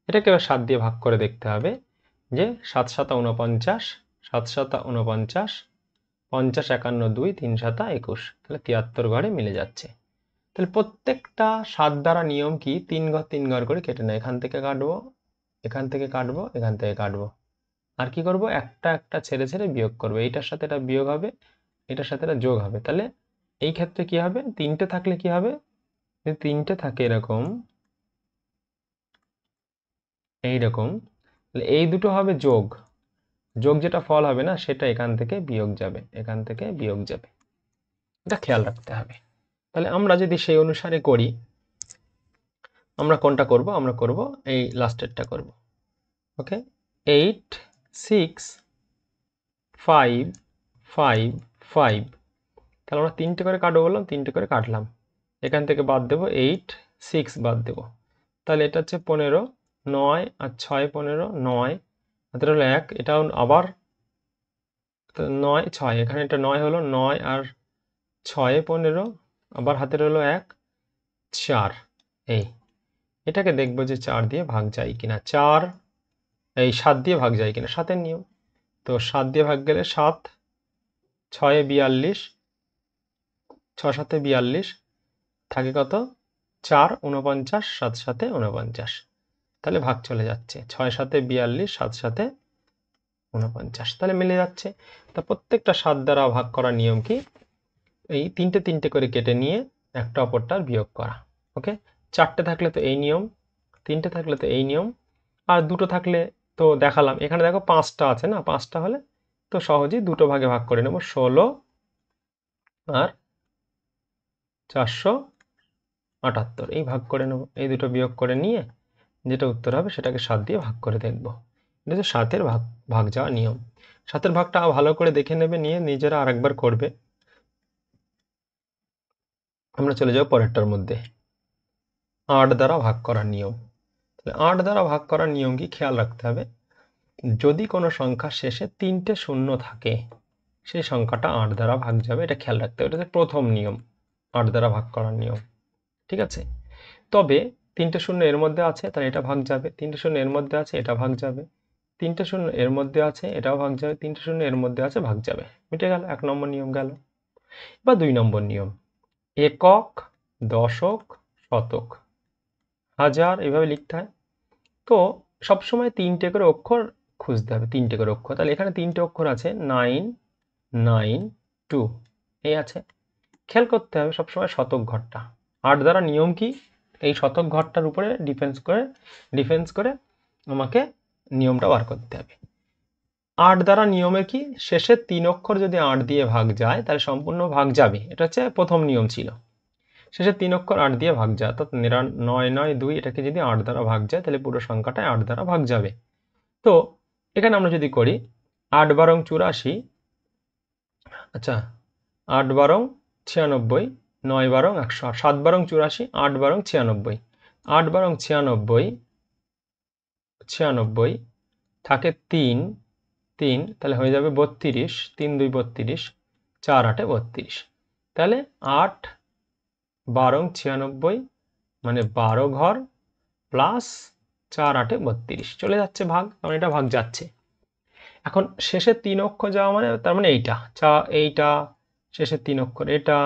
এটাকে এবার 7 দিয়ে ভাগ করে দেখতে হবে যে 7 7 49, 7 7 49, 50 51 2, 3 7 21, তাহলে 73 ঘরে মিলে যাচ্ছে। তাহলে প্রত্যেকটা 7 দ্বারা নিয়ম কি 3 ঘর 3 ঘর করে কেটে নেয়। এখান থেকে কাটবো, এখান থেকে কাটবো, এখান থেকে কাটবো, আর কি করব, একটা একটা ছেড়ে ছেড়ে বিয়োগ করবো। এইটার সাথে এটা বিয়োগ হবে, এটার সাথে এটা যোগ হবে। তাহলে এই ক্ষেত্রে কি হবে, 3টে থাকলে কি হবে, যদি 3টে থাকে এরকম, এইরকম, তাহলে এই দুটো হবে যোগ, যোগ যেটা ফল হবে না সেটা এখান থেকে বিয়োগ যাবে, এখান থেকে বিয়োগ যাবে, এটা খেয়াল রাখতে হবে। তাহলে আমরা যদি সেই অনুসারে করি, আমরা কোনটা করব, আমরা করব এই লাস্টেরটা করব। ওকে, 8 6 5 5 5, তাহলে আমরা 3টে করে কাটবো বললাম, 3টে করে কাটলাম, এখান থেকে বাদ দেবো 8 6 বাদ দেবো, তাহলে এটা হচ্ছে 15, 9 আর 6 15, 9, হাতের হলো 1, এটাও আবার 9 6, এখানে এটা 9 হলো, 9 আর 6 15, আবার হাতের হলো 1 4, এটাকে দেখবো যে 4 দিয়ে ভাগ যায় কিনা, 4 এই 7 দিয়ে ভাগ যায় কিনা, 7-এর নিয়ম। তো 7 দিয়ে ভাগ গেলে 7, 6 42, 6 7 42, থাকে কত 4 49, 7 7 49, তাহলে ভাগ চলে যাচ্ছে, 6 7 42, 7 7 49, তাহলে মিলে যাচ্ছে। তা প্রত্যেকটা 7 দ্বারা ভাগ করার নিয়ম কি, এই 3টে 3টে করে কেটে নিয়ে একটা অপরটার বিয়োগ করা। ওকে, 4টে থাকলে তো এই নিয়ম, 3টে থাকলে তো এই নিয়ম, আর 2টো থাকলে তো দেখালাম। এখানে দেখো 5টা আছে না, 5টা হলে তো সহজেই 2টো ভাগে ভাগ করে নেব, 16 আর 478, এই ভাগ করে নেব, এই দুটো বিয়োগ করে নিয়ে যেটা উত্তর হবে সেটাকে 7 দিয়ে ভাগ করে দেখব। এটা হচ্ছে 7-এর ভাগ যাওয়া নিয়ম। 7-এর ভাগটা ভালো করে দেখে নেবে, নিয়ে নিজেরা আরেকবার করবে। আমরা চলে যাব পরেরটার মধ্যে, 8 দ্বারা ভাগ করার নিয়ম। তাহলে 8 দ্বারা ভাগ করার নিয়ম কি খেয়াল রাখতে হবে, যদি কোনো সংখ্যার শেষে 3টে শূন্য থাকে সেই সংখ্যাটা 8 দ্বারা ভাগ যাবে, এটা খেয়াল রাখতে হবে। এটা হচ্ছে প্রথম নিয়ম, 8 দ্বারা ভাগ করার নিয়ম, ঠিক আছে। তবে 3টে শূন্য এর মধ্যে আছে, তাহলে এটা ভাগ যাবে, 3টে শূন্য এর মধ্যে আছে, এটা ভাগ যাবে, 3টে শূন্য এর মধ্যে আছে, এটাও ভাগ যাবে, 3টে শূন্য এর মধ্যে আছে, ভাগ যাবে, মিটে গেল 1 নম্বর নিয়ম গেল। বা 2 নম্বর নিয়ম, একক, দশক, শতক, হাজার, এইভাবে লিখতে হয়। তো সবসময় 3টে করে অক্ষর খুঁজতে হবে 3টে করে অক্ষর। তাহলে এখানে 3টে অক্ষর আছে 9 9 2 এই আছে। খেয়াল করতে হবে সবসময় শতক ঘরটা। 8 দ্বারা নিয়ম কি, এই শতক ঘরটার উপরে ডিফেন্স করে আমাকে নিয়মটা বার করতে হবে। 8 দ্বারা নিয়মে কি, শেষের 3 অক্ষর যদি 8 দিয়ে ভাগ যায় তাহলে সম্পূর্ণ ভাগ যাবে, এটা হচ্ছে প্রথম নিয়ম ছিল। শেষের 3 অক্ষর 8 দিয়ে ভাগ যায়, অর্থাৎ 9 9 2 এটাকে যদি 8 দ্বারা ভাগ যায় তাহলে পুরো সংখ্যাটা 8 দ্বারা ভাগ যাবে। তো এখানে আমরা যদি করি 8 বারং 84, আচ্ছা 8 বারং 96, 9 বারং 108, 7 বারং 84, 8 বারং 96, 8 বারং 96 থাকে 3 3, তাহলে হয়ে যাবে 32, 3 2 32, 4 8 32। তাহলে 8 বারং 96 মানে 12 ঘর প্লাস 4 8 32 চলে যাচ্ছে ভাগ, কারণ এটা ভাগ যাচ্ছে। এখন শেষের 3 অক্ষর যাওয়া মানে তার মানে এইটা শেষের 3 অক্ষর এটা,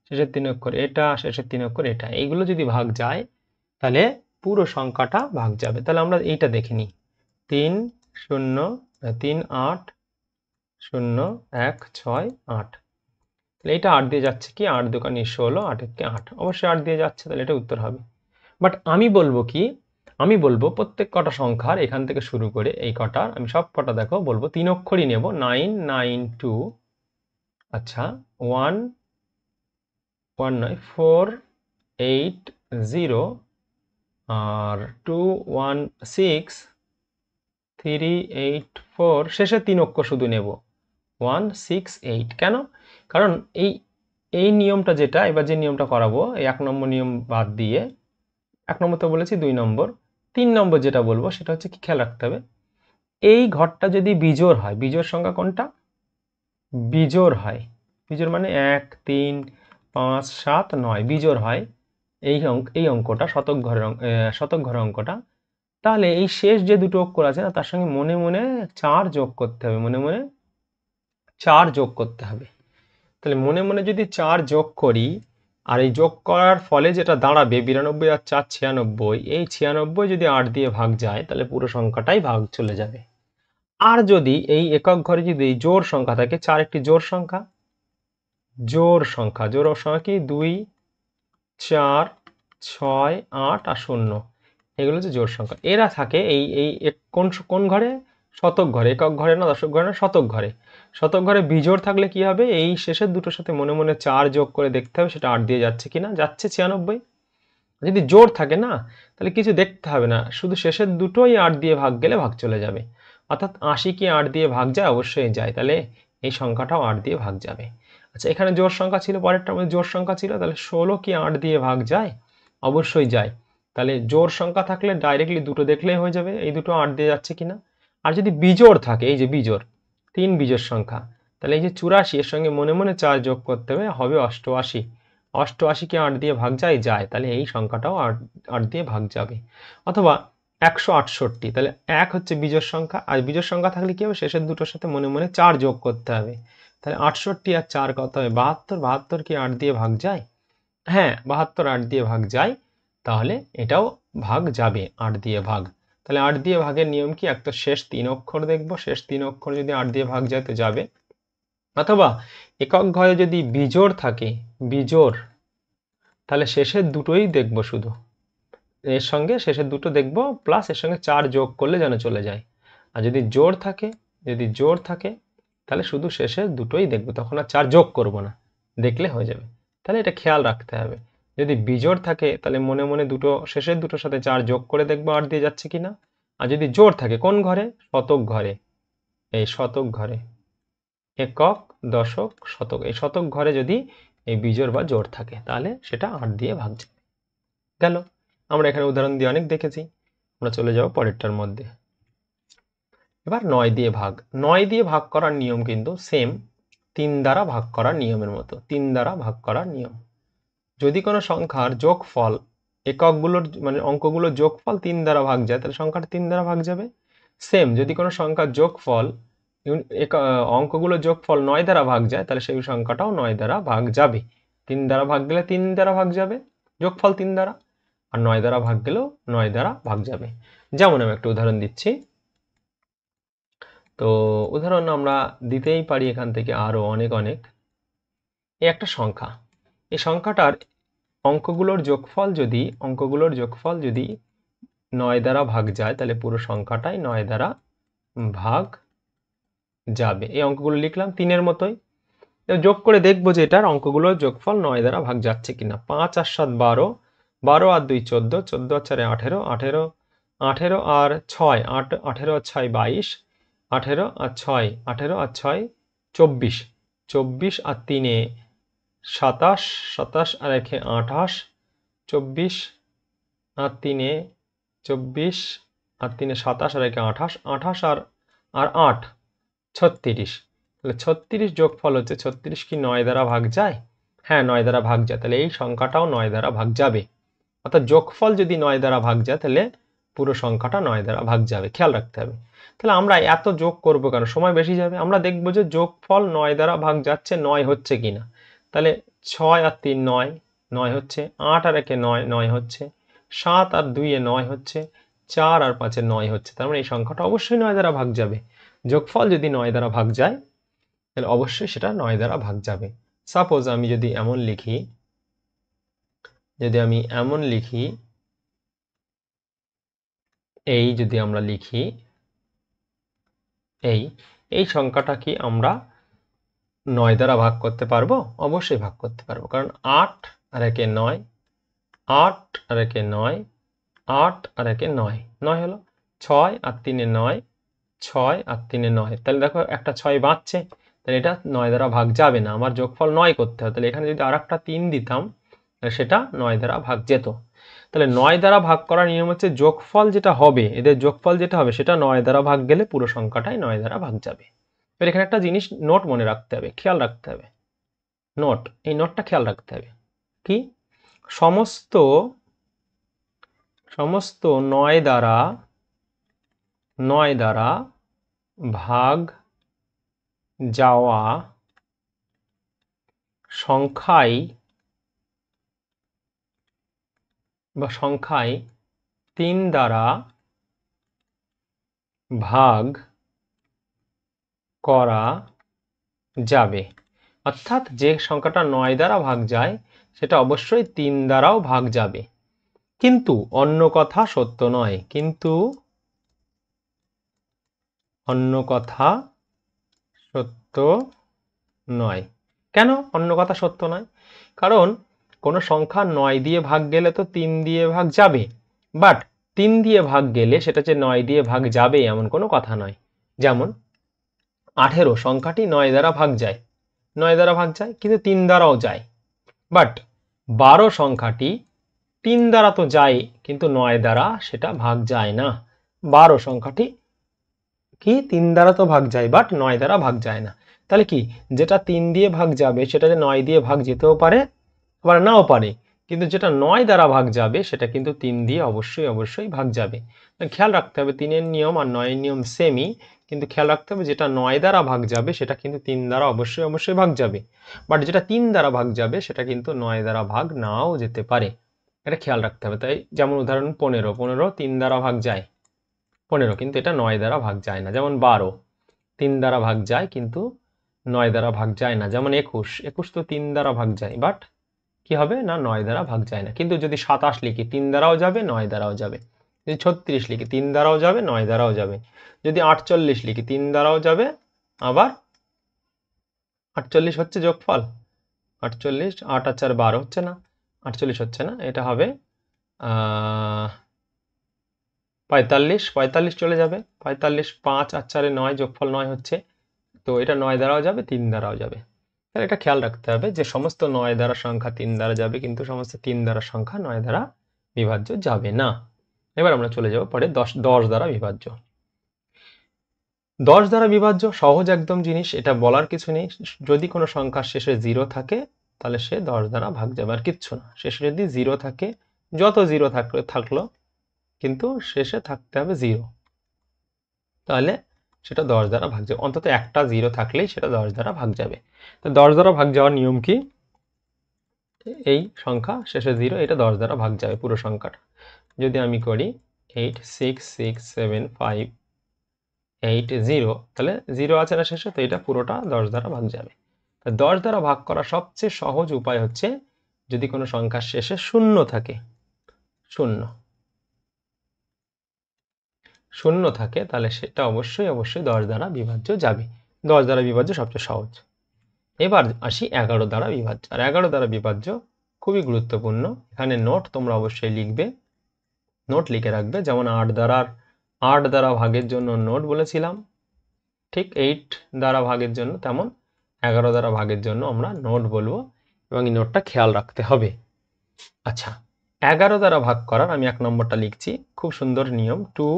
শেষের 3 অক্ষর এটা, শেষের 3 অক্ষর এটা, এইগুলো যদি ভাগ যায় তাহলে পুরো সংখ্যাটা ভাগ যাবে। তাহলে আমরা এইটা দেখে নিই 3 0 3 8 0 1 6 8, তাহলে এটা 8 দিয়ে যাচ্ছে কি, 8 দুগুণে 16, 8 একে 8, অবশ্যই 8 দিয়ে যাচ্ছে, তাহলে এটা উত্তর হবে। বাট আমি বলবো প্রত্যেক কটা সংখ্যার এখান থেকে শুরু করে এই কটার আমি সব কটা দেখো বলবো 3 অক্ষরই নেব। 9 9 2, আচ্ছা 1 1 নয় 4 8 0, আর 2 1 6 3 8 4, শেষে 3 অক্ষর শুধু নেব 1 6 8। কেন? কারণ এই নিয়মটা যেটা এবার যে নিয়মটা করাবো, এই 1 নম্বর নিয়ম বাদ দিয়ে, 1 নম্বর তো বলেছি, 2 নম্বর, 3 নম্বর যেটা বলবো সেটা হচ্ছে কি, খেয়াল রাখতে হবে এই ঘরটা যদি বিজোড় হয়, বিজোড় সংখ্যা কোনটা, বিজোড় হয়, বিজোড় মানে 1 3 5 7 9 বিজোড় হয় এই অঙ্কটা, শতক ঘরের অঙ্কটা, তাহলে এই শেষ যে দুটো অক্ষর আছে না তার সঙ্গে মনে মনে 4 যোগ করতে হবে, মনে মনে 4 যোগ করতে হবে। তাহলে মনে মনে যদি 4 যোগ করি, আর এই যোগ করার ফলে যেটা দাঁড়াবে 92 আর 4 96, এই 96 যদি 8 দিয়ে ভাগ যায় তাহলে পুরো সংখ্যাটাই ভাগ চলে যাবে। আর যদি এই একক ঘরে যদি জোড় সংখ্যা থাকে, 4 একটি জোড় সংখ্যা, জোড় সংখ্যা কি 2 4 6 8 আর 0, এগুলো হচ্ছে জোড় সংখ্যা। এরা থাকে এই কোন ঘরে, শতক ঘরে, একক ঘরে না, দশক ঘরে না, শতক ঘরে। শতক ঘরে বিজোড় থাকলে কি হবে, এই শেষের দুটোর সাথে মনে মনে 4 যোগ করে দেখতে হবে সেটা 8 দিয়ে যাচ্ছে কিনা, যাচ্ছে 96। যদি জোড় থাকে না তাহলে কিছু দেখতে হবে না, শুধু শেষের দুটোই 8 দিয়ে ভাগ গেলে ভাগ চলে যাবে। অর্থাৎ 80 কি 8 দিয়ে ভাগ যায়, অবশ্যই যায়, তাহলে এই সংখ্যাটাও 8 দিয়ে ভাগ যাবে। আচ্ছা এখানে জোড় সংখ্যা ছিল, পরেরটার মধ্যে জোড় সংখ্যা ছিল, তাহলে 16 কি 8 দিয়ে ভাগ যায়, অবশ্যই যায়। তাহলে জোড় সংখ্যা থাকলে ডাইরেক্টলি দুটো দেখলেই হয়ে যাবে এই দুটো 8 দিয়ে যাচ্ছে কিনা। আর যদি বিজোড় থাকে, এই যে বিজোড়, 3 বিজোড় সংখ্যা, তাহলে এই যে 84 এর সঙ্গে মনে মনে 4 যোগ করতে হবে, হবে 88। 88 কি 8 দিয়ে ভাগ যায়, তাহলে এই সংখ্যাটাও 8 দিয়ে ভাগ যাবে। অথবা 168, তাহলে 1 হচ্ছে বিজোড় সংখ্যা, আর বিজোড় সংখ্যা থাকলে কি হবে, শেষের দুটোর সাথে মনে মনে 4 যোগ করতে হবে, তাহলে 68 আর 4 কত হবে 72। 72 কি 8 দিয়ে ভাগ যায়, হ্যাঁ 72 8 দিয়ে ভাগ যায়, তাহলে এটাও ভাগ যাবে 8 দিয়ে ভাগ। তাহলে 8 দিয়ে ভাগের নিয়ম কি, একটা শেষ 3 অক্ষর দেখবো, শেষ 3 অক্ষর যদি 8 দিয়ে ভাগ যায় তো যাবে। অথবা একক ঘরে যদি বিজোড় থাকে, বিজোড়, তাহলে শেষের দুটোই দেখবো, শুধু এর সঙ্গে শেষের দুটো দেখবো, প্লাস এর সঙ্গে 4 যোগ করলে যেন চলে যায়। আর যদি জোড় থাকে তাহলে শুধু শেষের দুটোই দেখবো, তখন আর 4 যোগ করব না, দেখলে হয়ে যাবে। তাহলে এটা খেয়াল রাখতে হবে। যদি বিজোড় থাকে তাহলে মনে মনে দুটো শেষের দুটোর সাথে 4 যোগ করে দেখবো 8 দিয়ে যাচ্ছে কিনা। আর যদি জোড় থাকে কোন ঘরে, শতক ঘরে, এই শতক ঘরে, একক দশক শতক, এই শতক ঘরে যদি এই বিজোড় বা জোড় থাকে তাহলে সেটা 8 দিয়ে ভাগ যাবে। গেল, আমরা এখানে উদাহরণ দিয়ে অনেক দেখেছি, আমরা চলে যাব পরেরটার মধ্যে। এবার 9 দিয়ে ভাগ। 9 দিয়ে ভাগ করার নিয়ম কিন্তু সেম 3 দ্বারা ভাগ করার নিয়মের মতো, 3 দ্বারা ভাগ করার নিয়ম। যদি কোনো সংখ্যার যোগফল, এককগুলোর মানে অঙ্কগুলোর যোগফল 3 দ্বারা ভাগ যায় তাহলে সংখ্যাটা 3 দ্বারা ভাগ যাবে। সেম যদি কোনো সংখ্যার যোগফল, অঙ্কগুলোর যোগফল 9 দ্বারা ভাগ যায় তাহলে সেই সংখ্যাটাও 9 দ্বারা ভাগ যাবে। 3 দ্বারা ভাগ গেলে 3 দ্বারা ভাগ যাবে, যোগফল 3 দ্বারা, আর 9 দ্বারা ভাগ গেলেও 9 দ্বারা ভাগ যাবে। যেমন আমি একটা উদাহরণ দিচ্ছি, তো উদাহরণ আমরা দিতেই পারি এখান থেকে আরও অনেক অনেক। এই একটা সংখ্যা, এই সংখ্যাটার অঙ্কগুলোর যোগফল যদি 9 দ্বারা ভাগ যায় তাহলে পুরো সংখ্যাটাই 9 দ্বারা ভাগ যাবে। এই অঙ্কগুলো লিখলাম 3-এর মতোই। যোগ করে দেখবো যে এটার অঙ্কগুলোর যোগফল 9 দ্বারা ভাগ যাচ্ছে কিনা। 5 আর 7 12, 12 আর 2 14, 14 আর 4 18, 18, 18 আর 6 8, 18 আর 6 22, 18 আর 6 18 আর 6 24, 24 আর 3 27, 27 আর 1 28, 24 আর 3 24 আর 3 27 আর 1 28, 28 আর 8 36। তাহলে 36 যোগফল হচ্ছে 36 কি 9 দ্বারা ভাগ যায়? হ্যাঁ 9 দ্বারা ভাগ যায়, তাহলে এই সংখ্যাটাও 9 দ্বারা ভাগ যাবে। অর্থাৎ যোগফল যদি 9 দ্বারা ভাগ যায় তাহলে পুরো সংখ্যাটা 9 দ্বারা ভাগ যাবে, খেয়াল রাখতে হবে। তাহলে আমরা এত যোগ করব কেন, সময় বেশি যাবে। আমরা দেখব যে যোগফল 9 দ্বারা ভাগ যাচ্ছে, 9 হচ্ছে কিনা। তাহলে 6 আর 3 9, 9 হচ্ছে। 8 আর 1 9, 9 হচ্ছে। 7 আর 2 9 হচ্ছে। 4 আর 5 9 হচ্ছে। তার মানে এই সংখ্যাটা অবশ্যই 9 দ্বারা ভাগ যাবে। যোগফল যদি 9 দ্বারা ভাগ যায় তাহলে অবশ্যই সেটা 9 দ্বারা ভাগ যাবে। সাপোজ আমি যদি এমন লিখি, এই যদি আমরা লিখি এই সংখ্যাটা কি আমরা 9 দ্বারা ভাগ করতে পারবো? অবশ্যই ভাগ করতে পারবো, কারণ 8 আর 1 9, 8 আর 1 9, 8 আর 1 9, 9 হলো। 6 আর 3 9, 6 আর 3 9। তাহলে দেখো একটা 6 বাঁচছে, তাহলে এটা 9 দ্বারা ভাগ যাবে না, আমার যোগফল 9 করতে হবে। তাহলে এখানে যদি আর একটা 3 দিতাম তাহলে সেটা 9 দ্বারা ভাগ যেত। তাহলে 9 দ্বারা ভাগ করার নিয়ম হচ্ছে যোগফল যেটা হবে, এদের যোগফল যেটা হবে সেটা 9 দ্বারা ভাগ গেলে পুরো সংখ্যাটাই 9 দ্বারা ভাগ যাবে। এবার এখানে একটা জিনিস নোট মনে রাখতে হবে, খেয়াল রাখতে হবে। নোট, এই নোটটা খেয়াল রাখতে হবে কি, সমস্ত 9 দ্বারা ভাগ যাওয়া সংখ্যায় 3 দ্বারা ভাগ করা যাবে। অর্থাৎ যে সংখ্যাটা 9 দ্বারা ভাগ যায় সেটা অবশ্যই 3 দ্বারাও ভাগ যাবে, কিন্তু অন্য কথা সত্য নয়। কেন অন্য কথা সত্য নয়? কারণ কোনো সংখ্যা 9 দিয়ে ভাগ গেলে তো 3 দিয়ে ভাগ যাবে, বাট 3 দিয়ে ভাগ গেলে সেটা যে 9 দিয়ে ভাগ যাবে এমন কোনো কথা নয়। যেমন 18 সংখ্যাটি 9 দ্বারা ভাগ যায়, 9 দ্বারা ভাগ যায় কিন্তু 3 দ্বারাও যায়। বাট 12 সংখ্যাটি 3 দ্বারা তো যায় কিন্তু 9 দ্বারা সেটা ভাগ যায় না। 12 সংখ্যাটি কি 3 দ্বারা তো ভাগ যায়, বাট 9 দ্বারা ভাগ যায় না। তাহলে কি, যেটা 3 দিয়ে ভাগ যাবে সেটা যে 9 দিয়ে ভাগ যেতেও পারে আবার নাও পারে, কিন্তু যেটা 9 দ্বারা ভাগ যাবে সেটা কিন্তু 3 দিয়ে অবশ্যই ভাগ যাবে। খেয়াল রাখতে হবে 3-এর নিয়ম আর 9-এর নিয়ম সেমই, কিন্তু খেয়াল রাখতে হবে যেটা 9 দ্বারা ভাগ যাবে সেটা কিন্তু 3 দ্বারা অবশ্যই ভাগ যাবে, বাট যেটা 3 দ্বারা ভাগ যাবে সেটা কিন্তু 9 দ্বারা ভাগ নাও যেতে পারে। এটা খেয়াল রাখতে হবে। তাই যেমন উদাহরণ 15 3 দ্বারা ভাগ যায়, 15 কিন্তু এটা 9 দ্বারা ভাগ যায় না। যেমন 12 3 দ্বারা ভাগ যায় কিন্তু 9 দ্বারা ভাগ যায় না। যেমন 21 তো 3 দ্বারা ভাগ যায়, বাট কি হবে না 9 দ্বারা ভাগ যায় না। কিন্তু যদি 27 লিখি 3 দ্বারাও যাবে 9 দ্বারাও যাবে। যদি 36 লিখি 3 দ্বারাও যাবে 9 দ্বারাও যাবে। যদি 48 লিখি 3 দ্বারাও যাবে, আবার 48 হচ্ছে যোগফল। 48 8 আর 4 12 হচ্ছে না, 48 হচ্ছে না, এটা হবে 45 চলে যাবে। 45 5 আর 4 9, যোগফল 9 হচ্ছে, তো এটা 9 দ্বারাও যাবে 3 দ্বারাও যাবে। তাহলে এটা খেয়াল রাখতে হবে যে সমস্ত 9 দ্বারা সংখ্যা 3 দ্বারা যাবে, কিন্তু সমস্ত 3 দ্বারা সংখ্যা 9 দ্বারা বিভাজ্য যাবে না। এবার আমরা চলে যাব পরে 10 দ্বারা বিভাজ্য। 10 দ্বারা বিভাজ্য সহজ একদম জিনিস, এটা বলার কিছু নেই। যদি কোনো সংখ্যার শেষে 0 থাকে তাহলে সে 10 দ্বারা ভাগ যাবে, আর কিচ্ছু না। শেষে যদি 0 থাকে, যত 0 থাকলো কিন্তু শেষে থাকতে হবে 0, তাহলে সেটা 10 দ্বারা ভাগ যাবে। অন্তত একটা 0 থাকলেই সেটা 10 দ্বারা ভাগ যাবে। তো 10 দ্বারা ভাগ যাওয়ার নিয়ম কি, এই সংখ্যা শেষে 0, এটা 10 দ্বারা ভাগ যাবে পুরো সংখ্যাটা। যদি আমি করি 8 6 6 7 5 8 0, তাহলে 0 আছে না শেষে, তো এটা পুরোটা 10 দ্বারা ভাগ যাবে। 10 দ্বারা ভাগ করা সবচেয়ে সহজ উপায় হচ্ছে যদি কোনো সংখ্যার শেষে শূন্য থাকে, শূন্য থাকে, তাহলে সেটা অবশ্যই 10 দ্বারা বিভাজ্য যাবে। 10 দ্বারা বিভাজ্য সবচেয়ে সহজ। এবার আসি 11 দ্বারা বিভাজ্য। আর 11 দ্বারা বিভাজ্য খুবই গুরুত্বপূর্ণ। এখানে নোট তোমরা অবশ্যই লিখবে, নোট লিখে রাখবে। যেমন 8 দ্বারা ভাগের জন্য নোট বলেছিলাম, ঠিক 8 দ্বারা ভাগের জন্য তেমন 11 দ্বারা ভাগের জন্য আমরা নোট বলবো, এবং এই নোটটা খেয়াল রাখতে হবে। আচ্ছা, 11 দ্বারা ভাগ করার আমি 1 নম্বরটা লিখছি, খুব সুন্দর নিয়ম, 2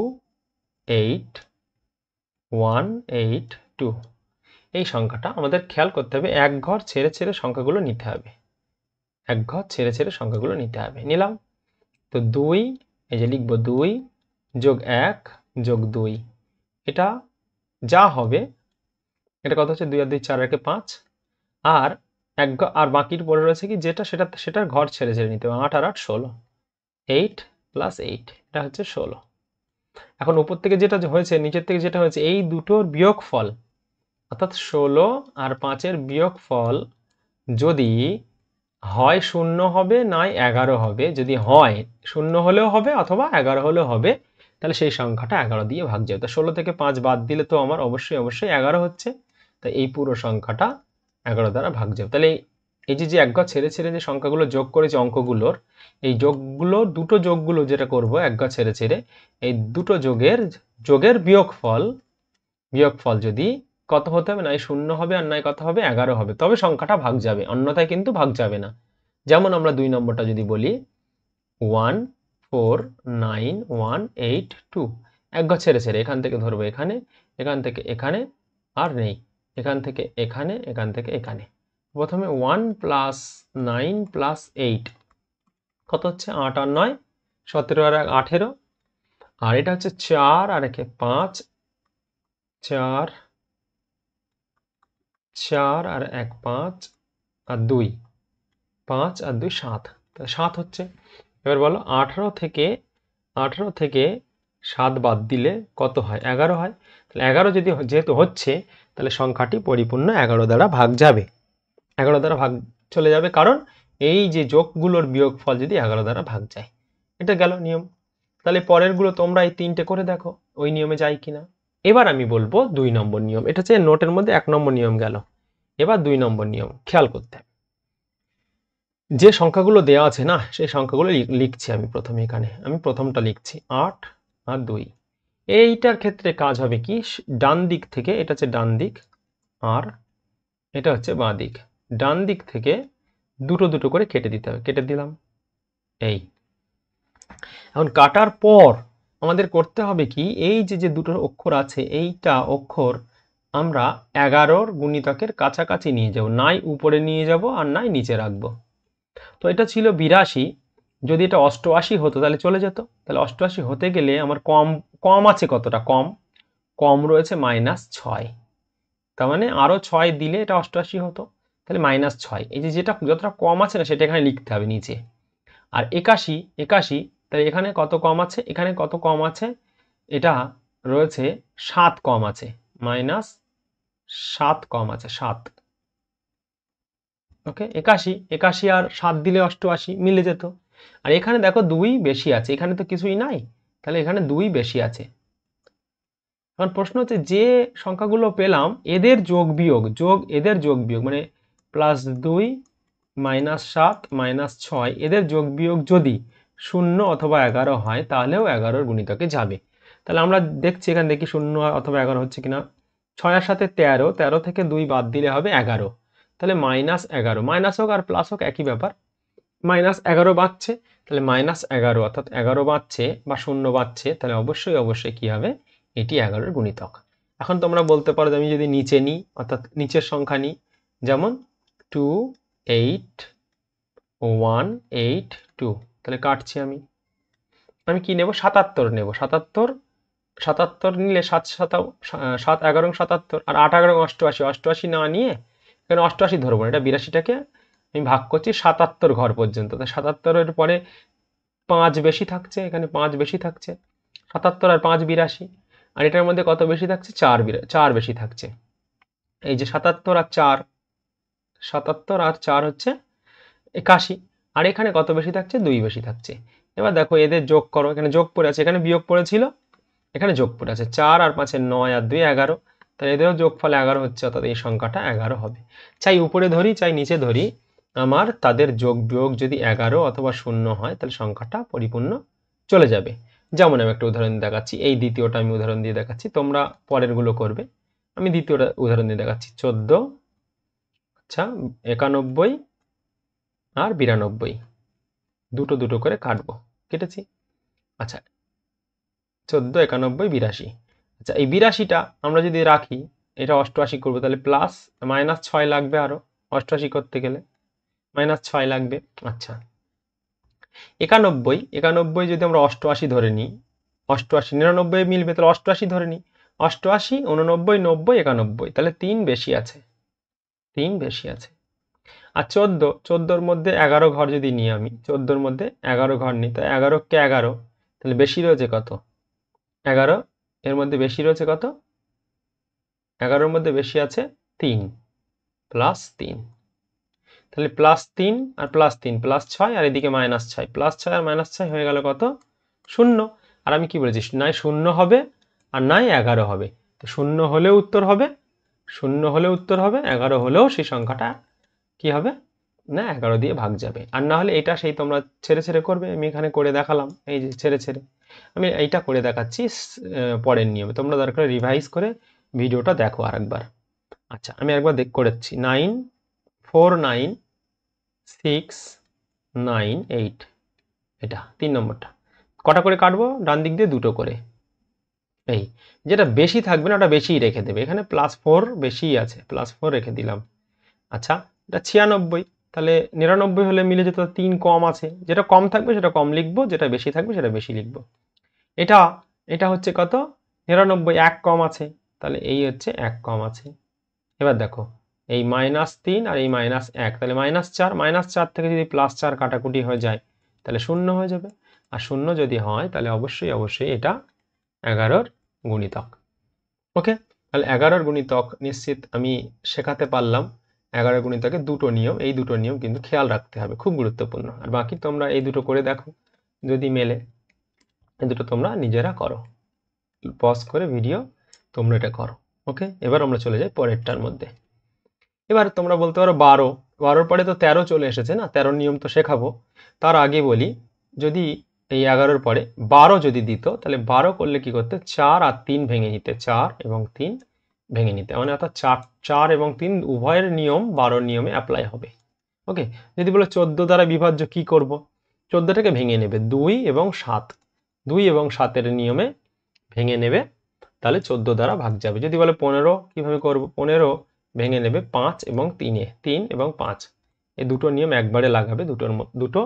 8 1 8 2। এই সংখ্যাটা আমাদের খেয়াল করতে হবে, এক ঘর ছেড়ে ছেড়ে সংখ্যাগুলো নিতে হবে, এক ঘর ছেড়ে ছেড়ে সংখ্যাগুলো নিতে হবে। নিলাম, তো 2, এই যে লিখবো 2 যোগ 1 যোগ 2, এটা যা হবে, এটা কত হচ্ছে, 2 আর 2 4 আর 5, আর আর বাকির পরে রয়েছে কি যেটা, সেটার ঘর ছেড়ে ছেড়ে নিতে হবে। 8 আর 8 16, 8 প্লাস 8, এটা হচ্ছে 16। এখন উপর থেকে যেটা হয়েছে, নিচের থেকে যেটা হয়েছে, এই দুটোর বিয়োগফল, অর্থাৎ 16 আর 5-এর বিয়োগফল যদি হয় 0 হবে, নয় 11 হবে। যদি হয় 0 হলেও হবে অথবা 11 হলেও হবে, তাহলে সেই সংখ্যাটা 11 দিয়ে ভাগ যাবে। তো 16 থেকে 5 বাদ দিলে তো আমার অবশ্যই 11 হচ্ছে, তাই এই পুরো সংখ্যাটা 11 দ্বারা ভাগ যাবে। তাহলে এই যে এক ঘর ছেড়ে ছেড়ে যে সংখ্যাগুলো যোগ করেছে অঙ্কগুলোর, এই দুটো যোগগুলো যেটা করব এক ঘর ছেড়ে ছেড়ে, এই দুটো যোগের বিয়োগফল যদি কত হতে হবে, নয় 0 হবে আর নয় কত হবে, 11 হবে, তবে সংখ্যাটা ভাগ যাবে, অন্যথায় কিন্তু ভাগ যাবে না। যেমন আমরা 2 নম্বরটা যদি বলি, 1 4 9 1 8 2, এক ঘর ছেড়ে ছেড়ে এখান থেকে ধরবো এখানে, এখান থেকে এখানে, আর নেই, এখান থেকে এখানে, এখান থেকে এখানে। প্রথমে 1 প্লাস 9 প্লাস 8 কত হচ্ছে, 8 আর 9 17 আর 18, আর এটা হচ্ছে 4 আর 1 5, 4 আর 1 5 আর 2, 5 আর 2 7, তাহলে 7 হচ্ছে। এবার বলো 18 থেকে 7 বাদ দিলে কত হয়, 11 হয়। তাহলে 11 যেহেতু হচ্ছে, তাহলে সংখ্যাটি পরিপূর্ণ 11 দ্বারা ভাগ যাবে, 11 দ্বারা ভাগ চলে যাবে, কারণ এই যে যোগগুলোর বিয়োগফল যদি 11 দ্বারা ভাগ যায়। এটা গেল নিয়ম। তাহলে পরেরগুলো তোমরা এই 3টে করে দেখো ওই নিয়মে যায় কিনা। এবার আমি বলবো 2 নম্বর নিয়ম। এটা হচ্ছে নোটের মধ্যে 1 নম্বর নিয়ম গেল, এবার 2 নম্বর নিয়ম খেয়াল করতে হবে। যে সংখ্যাগুলো দেওয়া আছে না, সেই সংখ্যাগুলো লিখছি আমি প্রথমে। এখানে আমি প্রথমটা লিখছি 8 আর 2। এইটার ক্ষেত্রে কাজ হবে কি, ডান দিক থেকে, এটা হচ্ছে ডান দিক আর এটা হচ্ছে বাঁ দিক, ডান দিক থেকে দুটো দুটো করে কেটে দিতে হবে, কেটে দিলাম। এই এখন কাটার পর আমাদের করতে হবে কি, এই যে দুটো অক্ষর আছে, এইটা অক্ষর আমরা 11-র গুণিতকের কাছাকাছি নিয়ে যাব, নাই উপরে নিয়ে যাব আর নাই নিচে রাখবো। তো এটা ছিল 82, যদি এটা 88 হতো তাহলে চলে যেত। তাহলে 88 হতে গেলে আমার কম আছে, কতটা কম রয়েছে, -6। তার মানে আরও 6 দিলে এটা 88 হতো, তাহলে -6। এই যেটা যতটা কম আছে না, সেটা এখানে লিখতে হবে নিচে। আর 81, তাহলে এখানে কত কম আছে, এখানে কত কম আছে, এটা রয়েছে 7 কম আছে, -7 কম আছে, 7। ওকে, 81 আর 7 দিলে 88 মিলে যেত। আর এখানে দেখো 2 বেশি আছে, এখানে তো কিছুই নাই, তাহলে এখানে 2 বেশি আছে। এখন প্রশ্ন হচ্ছে, যে সংখ্যাগুলো পেলাম এদের যোগ বিয়োগ মানে +2 -7 -6, এদের যোগ বিয়োগ যদি 0 অথবা 11 হয়, তাহলেও 11-র গুণিতকে যাবে। তাহলে আমরা দেখছি এখানে, দেখি 0 অথবা 11 হচ্ছে কিনা। 6 আর 7 13, 13 থেকে 2 বাদ দিলে হবে 11, তাহলে -11, মাইনাস হোক আর প্লাস হোক একই ব্যাপার, -11 বাঁচছে, তাহলে -11, অর্থাৎ 11 বাঁচছে বা 0 বাঁচছে, তাহলে অবশ্যই কি হবে, এটি 11-র গুণিতক। এখন তোমরা বলতে পারো যে আমি যদি নিচে নিই, অর্থাৎ নিচের সংখ্যা নিই, যেমন 2 8 1 8 2, তাহলে কাটছি আমি কি নেব, 77 নেব। 77 নিলে 7 11 77, আর 8 11 88, 88 না নিয়ে এখানে 88 ধরবো না, এটা 82টাকে আমি ভাগ করছি 77 ঘর পর্যন্ত। তাই 77-এর পরে 5 বেশি থাকছে, এখানে 5 বেশি থাকছে, 77 আর 5 82। আর এটার মধ্যে কত বেশি থাকছে? 4 বেশি থাকছে। এই যে 77 আর 4, 77 আর 4 হচ্ছে 81, আর এখানে কত বেশি থাকছে? 2 বেশি থাকছে। এবার দেখো এদের যোগ করো, এখানে যোগ পড়ে আছে, এখানে বিয়োগ পড়েছিল, এখানে যোগ পড়ে আছে। 4 আর 5 9 আর 2 11, তাহলে এদেরও যোগফল 11 হচ্ছে, অর্থাৎ এই সংখ্যাটা 11 হবে। চাই উপরে ধরি চাই নিচে ধরি, আমার তাদের যোগ বিয়োগ যদি 11 অথবা 0 হয় তাহলে সংখ্যাটা পরিপূর্ণ চলে যাবে। যেমন আমি একটা উদাহরণ দিয়ে দেখাচ্ছি, এই দ্বিতীয়টা আমি উদাহরণ দিয়ে দেখাচ্ছি, তোমরা পরের গুলো করবে। আমি দ্বিতীয়টা উদাহরণ দিয়ে দেখাচ্ছি, 14, আচ্ছা 91 আর 92, দুটো দুটো করে কাটবো, কেটেছি। আচ্ছা 14, 91, 82। আচ্ছা এই 82টা আমরা যদি রাখি, এটা 88 করবো, তাহলে প্লাস -6 লাগবে, আরো 88 করতে গেলে -6 লাগবে। আচ্ছা 91 যদি আমরা 88 ধরে নিই, 88 99 মিলবে, তাহলে 88 ধরে নিই, 88, 89, 90, 91, তাহলে 3 বেশি আছে, 3 বেশি আছে। আর 14 মধ্যে 11 ঘর যদি নিই, আমি 14 মধ্যে 11 ঘর নিই, তাই 11 কে 11, তাহলে বেশি রয়েছে কত? 11, এর মধ্যে বেশি রয়েছে কত? 11-র মধ্যে বেশি আছে 3, +3, তাহলে +3 আর +3 +6, আর এদিকে -6, +6 আর -6 হয়ে গেল কত? 0। আর আমি কি বলেছি, নয় 0 হবে আর নয় 11 হবে, তো 0 হলেও উত্তর হবে, 0 হলেও উত্তর হবে, 11 হলেও সেই সংখ্যাটা কি হবে না 11 দিয়ে ভাগ যাবে। আর না হলে এটা সেই তোমরা ছেড়ে ছেড়ে করবে, আমি এখানে করে দেখালাম, এই যে ছেড়ে ছেড়ে আমি এইটা করে দেখাচ্ছি পরের নিয়মে, তোমরা দরকার রিভাইজ করে ভিডিওটা দেখো আরেকবার। আচ্ছা আমি একবার করেছি, 9, 4, 9, 6, 9, 8, এটা 3 নম্বরটা। কটা করে কাটবো? ডান দিক দিয়ে দুটো করে। এই যেটা বেশি থাকবে না ওটা বেশিই রেখে দেবে, এখানে +4 বেশিই আছে, +4 রেখে দিলাম। আচ্ছা এটা 96, তাহলে 99 হলে মিলে যেত, 3 কম আছে, যেটা কম থাকবে সেটা কম লিখবো, যেটা বেশি থাকবে সেটা বেশি লিখবো। এটা এটা হচ্ছে কত? 99, 1 কম আছে, তাহলে এই হচ্ছে 1 কম আছে। এবার দেখো এই -3 আর এই -1, তাহলে -4, -4 থেকে যদি +4 কাটাকুটি হয়ে যায় তাহলে 0 হয়ে যাবে, আর 0 যদি হয় তাহলে অবশ্যই অবশ্যই এটা 11-র গুণিতক। ওকে, তাহলে 11-র গুণিতক নিশ্চিত আমি শেখাতে পারলাম। 11-র গুণিতকে দুটো নিয়ম, এই দুটো নিয়ম কিন্তু খেয়াল রাখতে হবে, খুব গুরুত্বপূর্ণ। আর বাকি তোমরা এই দুটো করে দেখো, যদি মেলে এই দুটো তোমরা নিজেরা করো, পজ করে ভিডিও তোমরা এটা করো। ওকে, এবার আমরা চলে যাই পরেরটার মধ্যে। এবার তোমরা বলতে পারো 12, 12-র পরে তো 13 চলে এসেছে না, 13 নিয়ম তো শেখাবো। তার আগে বলি, যদি এই 11-র পরে 12 যদি দিত, তাহলে 12 করলে কি করতে? 4 আর 3 ভেঙে নিতে, 4 এবং 3 ভেঙে নিতে, মানে অর্থাৎ 4 এবং 3 উভয়ের নিয়ম 12 নিয়মে অ্যাপ্লাই হবে। ওকে, যদি বলো 14 দ্বারা বিভাজ্য, কি করব? 14টাকে ভেঙে নেবে 2 এবং 7, 2 এবং 7-এর নিয়মে ভেঙে নেবে, তাহলে 14 দ্বারা ভাগ যাবে। যদি বলে 15, কিভাবে করব? 15 ভেঙে নেবে 5 এবং 3-এ, 3 এবং 5, এই দুটো নিয়ম একবারে লাগাবে, দুটো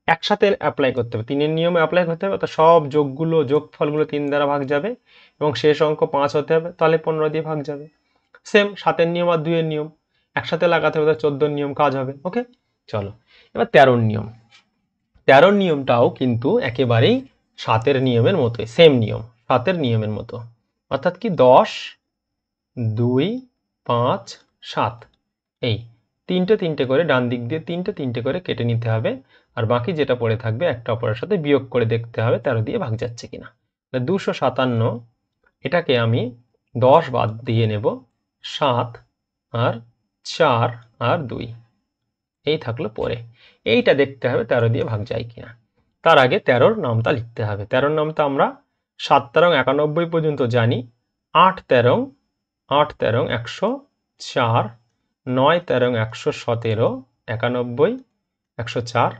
একসাথে অ্যাপ্লাই করতে হবে, 3-এর নিয়মে অ্যাপ্লাই করতে হবে, তো সব যোগফলগুলো 3 দ্বারা ভাগ যাবে এবং শেষ অঙ্ক 5 হতে হবে, তাহলে 15 দিয়ে ভাগ যাবে। সেম 7-এর নিয়ম আর 2-এর নিয়ম একসাথে লাগাতে হবে, 14-র নিয়ম কাজ হবে। ওকে, চলো এবার 13-র নিয়ম। 13-র নিয়মটাও কিন্তু একেবারেই 7-এর নিয়মের মতোই, সেম নিয়ম, 7-এর নিয়মের মতো, অর্থাৎ কি 10, 2, 5, 7, এই তিনটে তিনটে করে ডান দিক দিয়ে তিনটে তিনটে করে কেটে নিতে হবে, আর বাকি যেটা পড়ে থাকবে একটা অপরের সাথে বিয়োগ করে দেখতে হবে 13 দিয়ে ভাগ যাচ্ছে কিনা। 257, এটাকে আমি 10 বাদ দিয়ে নেব, 7 আর 4 আর 2, এই থাকলো পরে, এইটা দেখতে হবে 13 দিয়ে ভাগ যায় কিনা। তার আগে 13-র নামটা লিখতে হবে। 13-র নামটা আমরা 7 তেরং 91 পর্যন্ত জানি, 8 তেরং 104, 9 তেরং 117, 91, 104,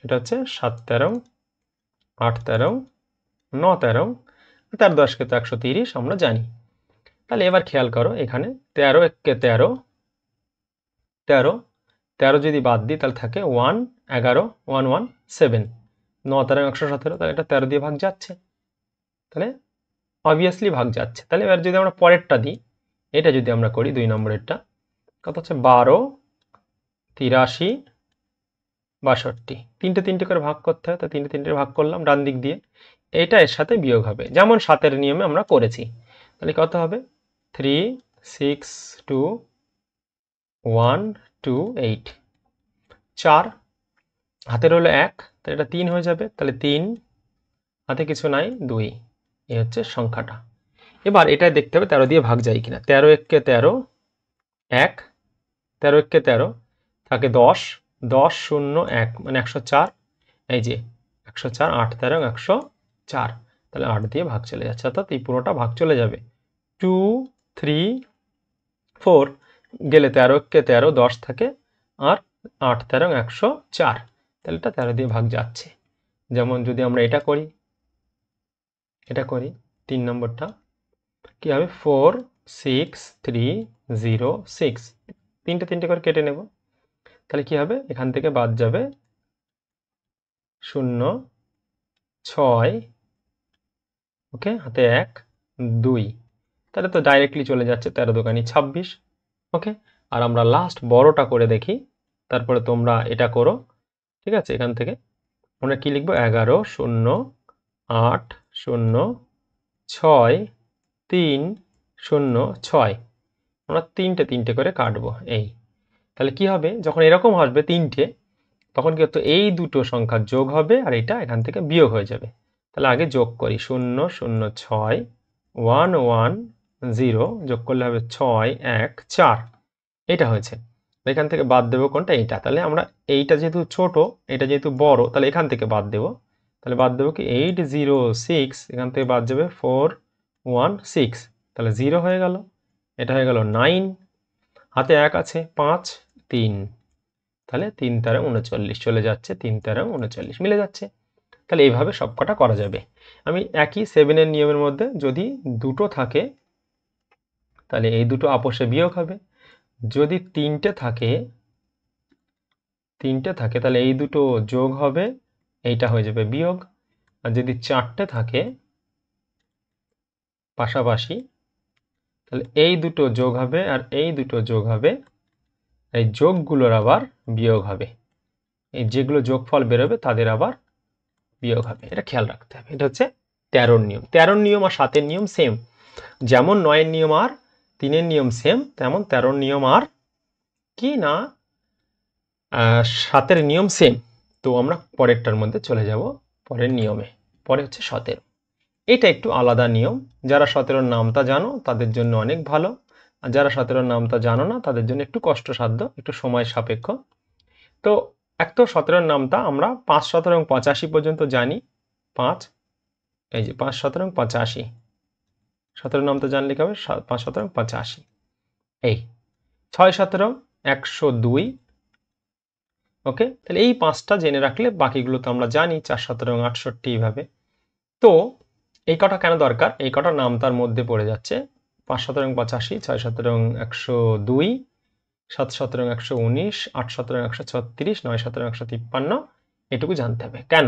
এটা হচ্ছে 7 তেরং 8 তেরং 9 তেরং 13 10 কে তো 130 আমরা জানি। তাহলে এবার খেয়াল করো, এখানে 13 কে 13, 13 যদি বাদ দিই তাহলে থাকে 1, 11, 1, 1, 7, 9 তেরং 117, তাহলে এটা 13 দিয়ে ভাগ যাচ্ছে, তাহলে অবভিয়াসলি ভাগ যাচ্ছে। তাহলে এবার যদি আমরা পরেরটা দিই, এটা যদি আমরা করি 2 নম্বরেরটা, কত হচ্ছে 12, 83, 62, তিনটে তিনটে করে ভাগ করতে হয়, তো তিনটে তিনটে ভাগ করলাম ডান দিক দিয়ে। এটা এর সাথে বিয়োগ হবে, যেমন 7-এর নিয়মে আমরা করেছি। তাহলে কত হবে? 3 6 2 1 2 8। 4 হাতের হলো 1, তাহলে এটা 3 হয়ে যাবে, তাহলে 3 হাতে কিছু নাই 2। এই হচ্ছে সংখ্যাটা। এবার এটা দেখতে হবে 13 দিয়ে ভাগ যায় কিনা। 13 1 13, 1 13 1 13 থাকে 10, 10 0 1 মানে 104। এই যে 104, 8 13 104, তাহলে 8 দিয়ে ভাগ চলে যাচ্ছে, অর্থাৎ এই পুরোটা ভাগ চলে যাবে। 2 3 4 গেলে 13 1 13, 10 থাকে, আর 8 13 104, তাহলে এটা 13 দিয়ে ভাগ যাচ্ছে। যেমন যদি আমরা এটা করি 3 নম্বরটা কি হবে? 4 6 3 0 6, তিনটে তিনটে করে কেটে নেব। তাহলে কি হবে? এখান থেকে বাদ যাবে 0 6, ওকে, হাতে 1 2, তাহলে তো ডাইরেক্টলি চলে যাচ্ছে 13 দোকানি 26। ওকে, আর আমরা লাস্ট বড়টা করে দেখি, তারপরে তোমরা এটা করো। ঠিক আছে, এখান থেকে আমরা কি লিখবো? 11 0 8 0 6 3 0 6, আমরা তিনটে তিনটে করে কাটবো। এই তাহলে কি হবে? যখন এরকম আসবে তিনটে, তখন কি হতো? এই দুটো সংখ্যা যোগ হবে আর এটা এখান থেকে বিয়োগ হয়ে যাবে। তাহলে আগে যোগ করি। 0 0 6 1 1 0, যোগ করলে হবে 6 1 4, এটা হয়েছে। এখান থেকে বাদ দেবো কোনটা? এইটা। তাহলে আমরা এইটা যেহেতু ছোট, এটা যেহেতু বড়, তাহলে এখান থেকে বাদ দেবো। তাহলে বাদ দেবো কি? 8 0 6, এখান থেকে বাদ যাবে 4 1 6, তাহলে 0 হয়ে গেল। এটা হয়ে গেল 9, হাতে 1 আছে 5 3, তাহলে 3 13 39 চলে যাচ্ছে, 3 13 39 মিলে যাচ্ছে। তাহলে এইভাবে সবকটা করা যাবে। আমি একই 7-এর নিয়মের মধ্যে যদি দুটো থাকে, তাহলে এই দুটো আপোষে বিয়োগ হবে। যদি তিনটে থাকে তাহলে এই দুটো যোগ হবে, এইটা হয়ে যাবে বিয়োগ। আর যদি 4টে থাকে পাশাপাশি, তাহলে এই দুটো যোগ হবে আর এই দুটো যোগ হবে, এই যোগগুলোর আবার বিয়োগ হবে। এই যেগুলো যোগফল বেরোবে তাদের আবার বিয়োগ হবে। এটা খেয়াল রাখতে হবে। এটা হচ্ছে 13-র নিয়ম। 13-র নিয়ম আর 7-এর নিয়ম সেম। যেমন 9-এর নিয়ম আর 3-এর নিয়ম সেম, তেমন 13-র নিয়ম আর কি না 7-এর নিয়ম সেম। তো আমরা পরেরটার মধ্যে চলে যাব, পরের নিয়মে। পরে হচ্ছে 17। এটা একটু আলাদা নিয়ম। যারা 17-র নামটা জানো তাদের জন্য অনেক ভালো, আর যারা 17-র নামটা জানো না তাদের জন্য একটু কষ্টসাধ্য, একটু সময় সাপেক্ষ। তো এক তো 17-র নামটা আমরা 5 17 এবং 85 পর্যন্ত জানি। 5, এই যে 5 17 এবং 85, 17-র নামটা জানলে কি হবে? 5 17 এবং 85। এই 6 17 102। ওকে, তাহলে এই 5টা জেনে রাখলে বাকিগুলো তো আমরা জানি, 4 17 এবং 68 এইভাবে। তো এই কটা কেন দরকার? এই কটা নাম তার মধ্যে পড়ে যাচ্ছে। 5 17 এবং 85, 6 17 এবং 102, 7 17 এবং 119, 8 17 এবং 136, 9 17 এবং 153, এটুকু জানতে হবে। কেন?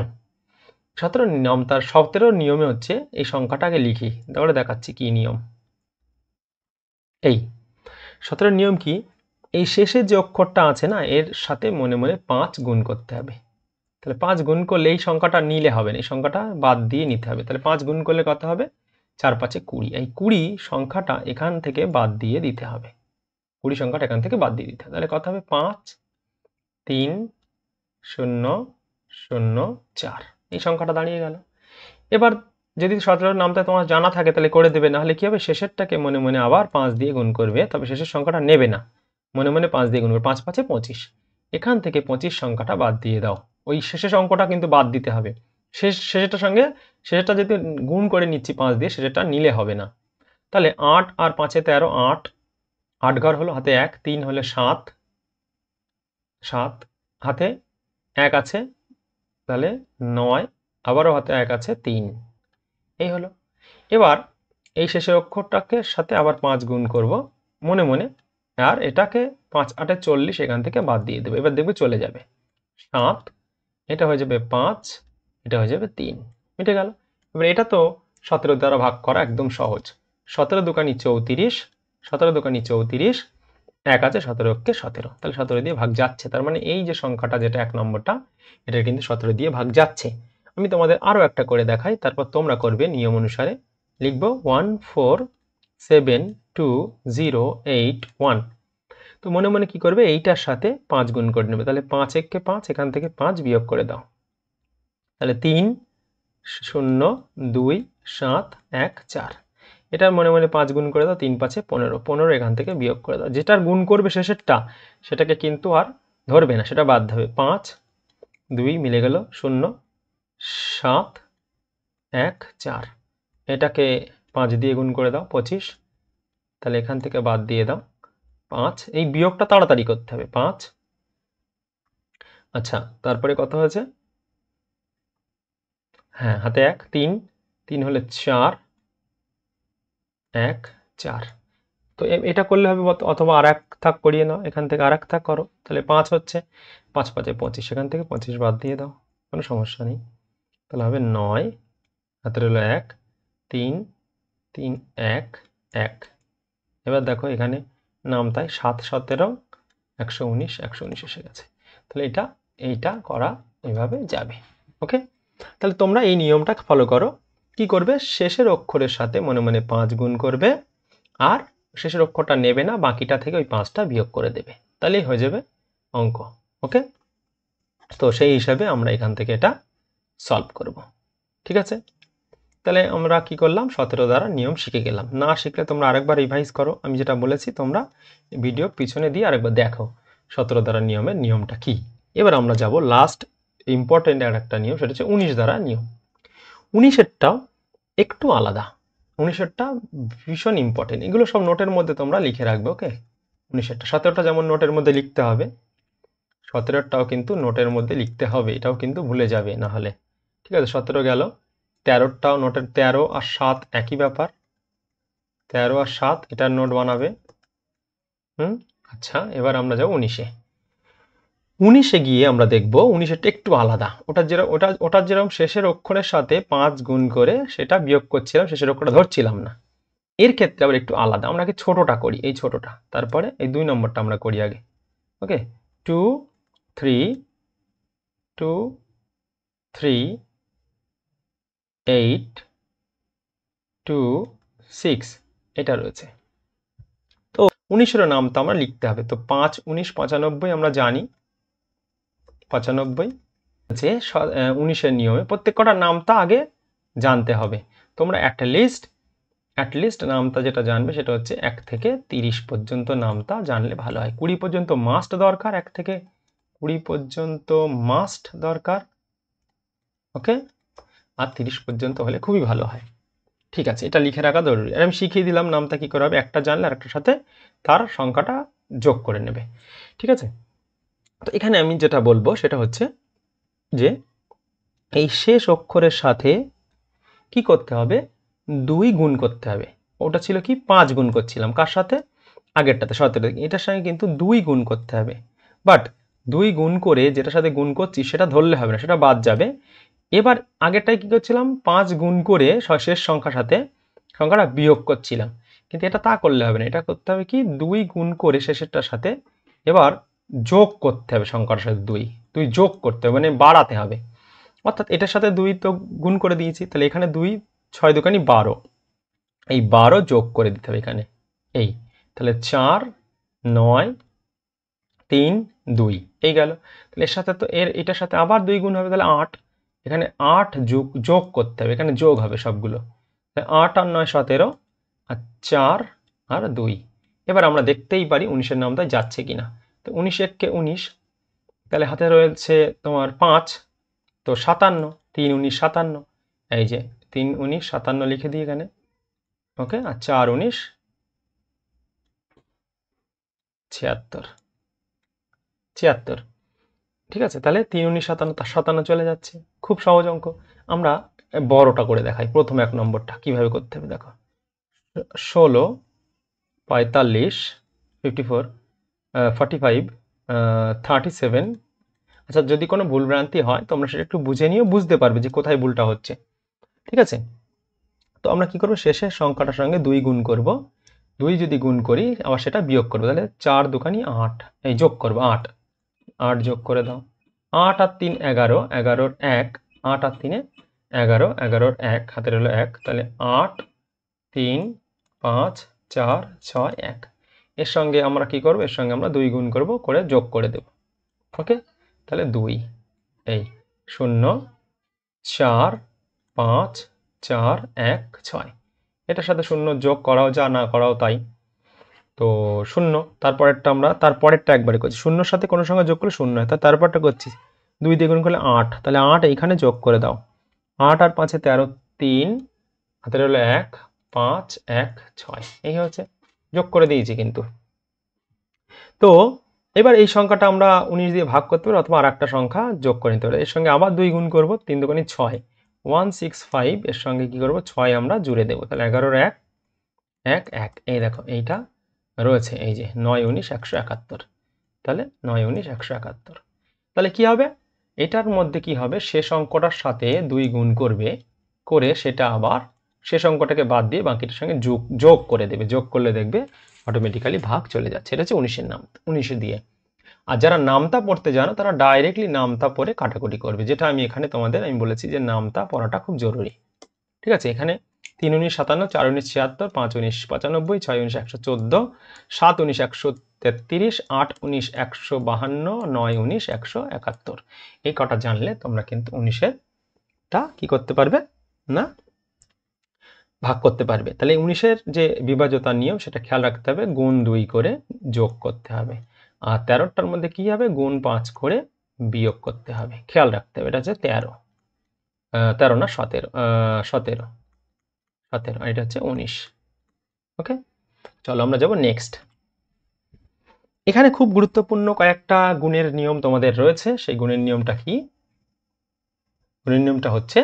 17 নিয়ম, তার 17 নিয়মে হচ্ছে এই সংখ্যাটাকে লিখি, তাহলে দেখাচ্ছি কি নিয়ম। এই 17 নিয়ম কি? এই শেষের যে অক্ষরটা আছে না, এর সাথে মনে মনে 5 গুণ করতে হবে। তাহলে 5 গুণ করলে এই সংখ্যাটা নিলে হবে না, এই সংখ্যাটা বাদ দিয়ে নিতে হবে। তাহলে 5 গুণ করলে কত হবে? 4 5 20। এই 20 সংখ্যাটা এখান থেকে বাদ দিয়ে দিতে হবে। 20 সংখ্যাটা এখান থেকে বাদ দিয়ে দিতে হবে। তাহলে কত হবে? 5 3 0 0 4, এই সংখ্যাটা দাঁড়িয়ে গেল। এবার যদি 17-র নামটা তোমার জানা থাকে তাহলে করে দেবে, নাহলে কি হবে? শেষেরটাকে মনে মনে আবার 5 দিয়ে গুণ করবে, তবে শেষের সংখ্যাটা নেবে না, মনে মনে 5 দিয়ে গুণ করবে। 5 5 25, এখান থেকে 25 সংখ্যাটা বাদ দিয়ে দাও। ওই শেষের অঙ্কটা কিন্তু বাদ দিতে হবে। শেষেরটার সঙ্গে শেষেরটা যদি গুণ করে নিচ্ছি 5 দিয়ে, শেষেরটা নিলে হবে না। তাহলে 8 আর 5 13, 8 8 ঘর হলো, হাতে 1, 3 হলে 7 7, হাতে 1 আছে, তাহলে 9, আবারও হাতে 1 আছে 3, এই হলো। এবার এই শেষের অক্ষরটাকে সাথে আবার 5 গুণ করব মনে মনে, আর এটাকে 5 8 40 এখান থেকে বাদ দিয়ে দেবো। এবার দেখবে চলে যাবে 7, এটা হয়ে যাবে 5, এটা হয়ে যাবে 3, মিটে গেল। এবার এটা তো 17 দ্বারা ভাগ করা একদম সহজ। 17 দুকানি 34, 17 দুকানি 34, 1 আছে 17 কে 17, তাহলে 17 দিয়ে ভাগ যাচ্ছে। তার মানে এই যে সংখ্যাটা যেটা 1 নম্বরটা, এটা কিন্তু 17 দিয়ে ভাগ যাচ্ছে। আমি তোমাদের আরও একটা করে দেখাই, তারপর তোমরা করবে নিয়ম অনুসারে। লিখব 147208 তো মনে মনে কি করবে, এইটার সাথে 5 গুণ করে নেবে। তাহলে 5 একে 5, এখান থেকে 5 বিয়োগ করে দাও। তাহলে 3 0 2 7 1 4, এটার মনে মনে 5 গুণ করে দাও। 3 5 15, 15 এখান থেকে বিয়োগ করে দাও। যেটার গুণ করবে শেষেরটা সেটাকে কিন্তু আর ধরবে না, সেটা বাদ হবে। 5 2 মিলে গেল 0 7 1 4, এটাকে 5 দিয়ে গুণ করে দাও 25, তাহলে এখান থেকে বাদ দিয়ে দাও 5। এই বিয়োগটা তাড়াতাড়ি করতে হবে। 5, আচ্ছা তারপরে কত হয়েছে, হ্যাঁ হাতে 1, 3 3 হলে 4 1 4। তো এটা করলে হবে, অথবা আর এক থাক করিয়ে নাও, এখান থেকে আর এক থাক করো। তাহলে 5 হচ্ছে, 5 5 25, এখান থেকে 25 বাদ দিয়ে দাও, কোনো সমস্যা নেই। তাহলে হবে 9, হাতে রইল 1 3 3 1 1। এবার দেখো এখানে নাম তাই 7 17 119 119 এসে গেছে। তাহলে এইটা করা এইভাবে যাবে। ওকে, তাহলে তোমরা এই নিয়মটা ফলো করো। কি করবে, শেষের অক্ষরের সাথে মনে মনে 5 গুণ করবে, আর শেষের অক্ষরটা নেবে না, বাকিটা থেকে ওই 5টা বিয়োগ করে দেবে, তাহলেই হয়ে যাবে অঙ্ক। ওকে, তো সেই হিসাবে আমরা এখান থেকে এটা সলভ করব। ঠিক আছে, তাহলে আমরা কি করলাম, 17 দ্বারা নিয়ম শিখে গেলাম। না শিখলে তোমরা আরেকবার রিভাইজ করো, আমি যেটা বলেছি তোমরা ভিডিও পিছনে দিয়ে আরেকবার দেখো 17 দ্বারা নিয়মের নিয়মটা কি। এবার আমরা যাব লাস্ট ইম্পর্টেন্ট আর একটা নিয়ম, সেটা হচ্ছে 19 দ্বারা নিয়ম। 19এরটাও একটু আলাদা, 19এরটা ভীষণ ইম্পর্টেন্ট। এগুলো সব নোটের মধ্যে তোমরা লিখে রাখবে। ওকে, 19এরটা, 17টা যেমন নোটের মধ্যে লিখতে হবে, 17টাও কিন্তু নোটের মধ্যে লিখতে হবে, এটাও কিন্তু ভুলে যাবে না হলে। ঠিক আছে, 17 গেল। 13টাও নোটের, 13 আর 7 একই ব্যাপার, 13 আর 7 এটার নোট বানাবে। আচ্ছা, এবার আমরা যাবো 19-এ। 19-এ গিয়ে আমরা দেখবো 19-এরটা একটু আলাদা। ওটার যেরকম শেষের অক্ষরের সাথে 5 গুণ করে সেটা বিয়োগ করছিলাম, শেষের অক্ষরটা ধরছিলাম না। এর ক্ষেত্রে আবার একটু আলাদা। আমরা আগে ছোটটা করি, এই ছোটটা, তারপরে এই 2 নম্বরটা আমরা করি আগে। ওকে, 2 3 2 3 8 2 6 এটা রয়েছে। তো 19-এর নাম তো আমরা লিখতে হবে। তো 5 19 95 আমরা জানি, 95 আছে 19-এর নিয়মে প্রত্যেক কটার নামটা আগে জানতে হবে। তোমরা অ্যাটলিস্ট নামটা যেটা জানবে সেটা হচ্ছে 1 থেকে 30 পর্যন্ত নামটা জানলে ভালো হয়। 20 পর্যন্ত মাস্ট দরকার, 1 থেকে 20 পর্যন্ত মাস্ট দরকার। ওকে, আর 30 পর্যন্ত হলে খুবই ভালো হয়। ঠিক আছে, এটা লিখে রাখা জরুরি। আর আমি শিখিয়ে দিলাম নামটা কি করে হবে, একটা জানলে আরেকটার সাথে তার সংখ্যাটা যোগ করে নেবে। ঠিক আছে, তো এখানে আমি যেটা বলবো সেটা হচ্ছে যে এই শেষ অক্ষরের সাথে কি করতে হবে, 2 গুণ করতে হবে। ওটা ছিল কি 5 গুণ করছিলাম, কার সাথে, আগেরটাতে 17, এটার সঙ্গে কিন্তু 2 গুণ করতে হবে। বাট 2 গুণ করে যেটার সাথে গুণ করছি সেটা ধরলে হবে না, সেটা বাদ যাবে। এবার আগেরটাই কি করছিলাম, 5 গুণ করে শেষ সংখ্যার সাথে সংখ্যাটা বিয়োগ করছিলাম, কিন্তু এটা তা করলে হবে না। এটা করতে হবে কি, 2 গুণ করে শেষেরটার সাথে এবার যোগ করতে হবে, সংখ্যার সাথে 2 যোগ করতে হবে, মানে বাড়াতে হবে। অর্থাৎ এটার সাথে 2 তো গুণ করে দিয়েছি, তাহলে এখানে 2 6 দুগুণে 12, এই 12 যোগ করে দিতে হবে এখানে। এই তাহলে 4 9 3 2 এই গেল। তাহলে এর সাথে তো এটার সাথে আবার 2 গুণ হবে, তাহলে 8, এখানে 8 যোগ করতে হবে, এখানে যোগ হবে সবগুলো। 8 আর 9 17, আর 4 আর 2। এবার আমরা দেখতেই পারি 19-এর নামটা যাচ্ছে কিনা। তো 19 1 19, তাহলে হাতে রয়েছে তোমার 5, তো 57, 3 19 57, এই যে 3 19 57 লিখে দিই এখানে। ওকে, আর 4 19 76। ঠিক আছে, তাহলে 3 19 57, 57 চলে যাচ্ছে। খুব সহজ অঙ্ক। আমরা বড়টা করে দেখাই। প্রথম 1 নম্বরটা কিভাবে করতে হবে দেখো, 16 45 54 45 37। আচ্ছা, যদি কোনো ভুলভ্রান্তি হয় তোমরা সেটা একটু বুঝে নিও, বুঝতে পারবে যে কোথায় ভুলটা হচ্ছে। ঠিক আছে, তো আমরা কি করব, শেষের সংখ্যাটার সঙ্গে 2 গুণ করব। 2 যদি গুণ করি আবার সেটা বিয়োগ করবো, তাহলে 4 দুখানি 8, এই যোগ করবো 8 যোগ করে দাও। 8 আর 3 11, 11 1 8 আর 3 11, 11 1 হাতের হলো 1, তাহলে 8 3 5 4 6 1। এর সঙ্গে আমরা কি করব, এর সঙ্গে আমরা 2 গুণ করব, করে যোগ করে দেব। ওকে, তাহলে 2 এই 0 4 5 4 1 6। এটার সাথে 0 যোগ করাও যা, না করাও তাই। তো 0, তারপরেরটা আমরা তারপরেরটা একবারে করছি, 0-র সাথে কোনো সংখ্যা যোগ করলে 0 হয়, তারপরটা করছি 2 দিয়ে গুণ করলে 8, তাহলে 8 এইখানে যোগ করে দাও। 8 আর 5 13, 3 হাতের হলো 1 5 1 6, এই হচ্ছে যোগ করে দিয়েছি কিন্তু। তো এবার এই সংখ্যাটা আমরা 19 দিয়ে ভাগ করতে পারি, অথবা আর একটা সংখ্যা যোগ করে নিতে পারি। এর সঙ্গে আবার 2 গুণ করব, 3 দুগুণে 6 165, এর সঙ্গে কি করব 6 আমরা জুড়ে দেবো, তাহলে 11 1 1 1। এই দেখো এইটা রয়েছে, এই যে 9 19 171, তাহলে 9 19 171। তাহলে কি হবে, এটার মধ্যে কি হবে, শেষ অঙ্কটার সাথে 2 গুণ করবে, করে সেটা আবার শেষ অঙ্কটাকে বাদ দিয়ে বাকিটার সঙ্গে যোগ করে দেবে। যোগ করলে দেখবে অটোমেটিক্যালি ভাগ চলে যাচ্ছে। এটা হচ্ছে 19-এর নাম, 19 দিয়ে। আর যারা নামতা পড়তে জানো তারা ডাইরেক্টলি নামতা পড়ে কাটাকুটি করবে, যেটা আমি এখানে তোমাদের আমি বলেছি যে নামতা পড়াটা খুব জরুরি। ঠিক আছে, এখানে 3 19 57, 4 19 76, 5 19 95, 6 19 114, 7 19 133, 8 19 152, 9 19 171। এই কটা জানলে তোমরা কিন্তু 19-এরটা কি করতে পারবে না, ভাগ করতে পারবে। তাহলে 19-এর যে বিভাজ্যতার নিয়ম সেটা খেয়াল রাখতে হবে, গুণ 2 করে যোগ করতে হবে। আর 13টার মধ্যে কি হবে, গুণ 5 করে বিয়োগ করতে হবে, খেয়াল রাখতে হবে। এটা হচ্ছে 13 না 17, 17, আর এটা হচ্ছে 19। ওকে, চলো আমরা যাব নেক্সট। এখানে খুব গুরুত্বপূর্ণ কয়েকটা গুণের নিয়ম তোমাদের রয়েছে। সেই গুণের নিয়মটা কি, গুণের নিয়মটা হচ্ছে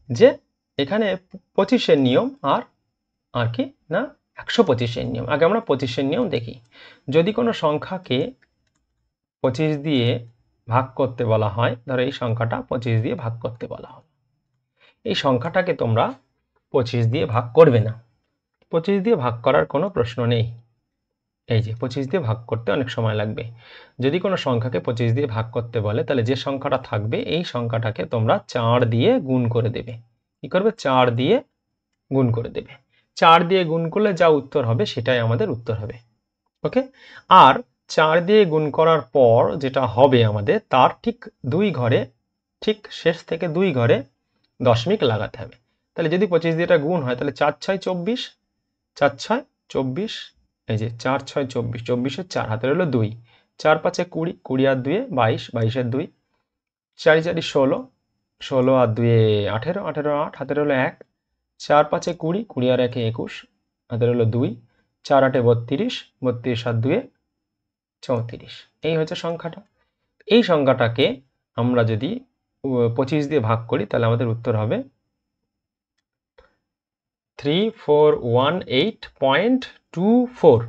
যে এখানে 25-এর নিয়ম আর কি না 125-এর নিয়ম। আগে আমরা 25-এর নিয়ম দেখি। যদি কোনো সংখ্যাকে 25 দিয়ে ভাগ করতে বলা হয়, ধরো এই সংখ্যাটা 25 দিয়ে ভাগ করতে বলা হয়, এই সংখ্যাটাকে তোমরা 25 দিয়ে ভাগ করবে না। 25 দিয়ে ভাগ করার কোনো প্রশ্ন নেই। এই যে 25 দিয়ে ভাগ করতে অনেক সময় লাগবে। যদি কোনো সংখ্যাকে 25 দিয়ে ভাগ করতে বলে, তাহলে যে সংখ্যাটা থাকবে এই সংখ্যাটাকে তোমরা 4 দিয়ে গুণ করে দেবে। কি করবে, 4 দিয়ে গুণ করে দেবে। 4 দিয়ে গুণ করলে যা উত্তর হবে সেটাই আমাদের উত্তর হবে। ওকে, আর 4 দিয়ে গুণ করার পর যেটা হবে আমাদের, তার ঠিক 2 ঘরে, ঠিক শেষ থেকে 2 ঘরে দশমিক লাগাতে হবে। তাহলে যদি 25 দিয়ে এটা গুণ হয়, তাহলে 4 6 24, 4 6 24, এই যে 4 6 24, 24-এর 4 হাতের হলো 2, 4 5 20, 20 আর 2 22, 22-এর 2, 4 4 16, 16 আর 2 18, 18 8 হাতের হলো 1, 4 5 20, 20 আর 1 21, হাতের হলো 2, 4 8 32, 32 আর 2 34। এই হচ্ছে সংখ্যাটা। এই সংখ্যাটাকে আমরা যদি 25 দিয়ে ভাগ করি, তাহলে আমাদের উত্তর হবে 3418.24।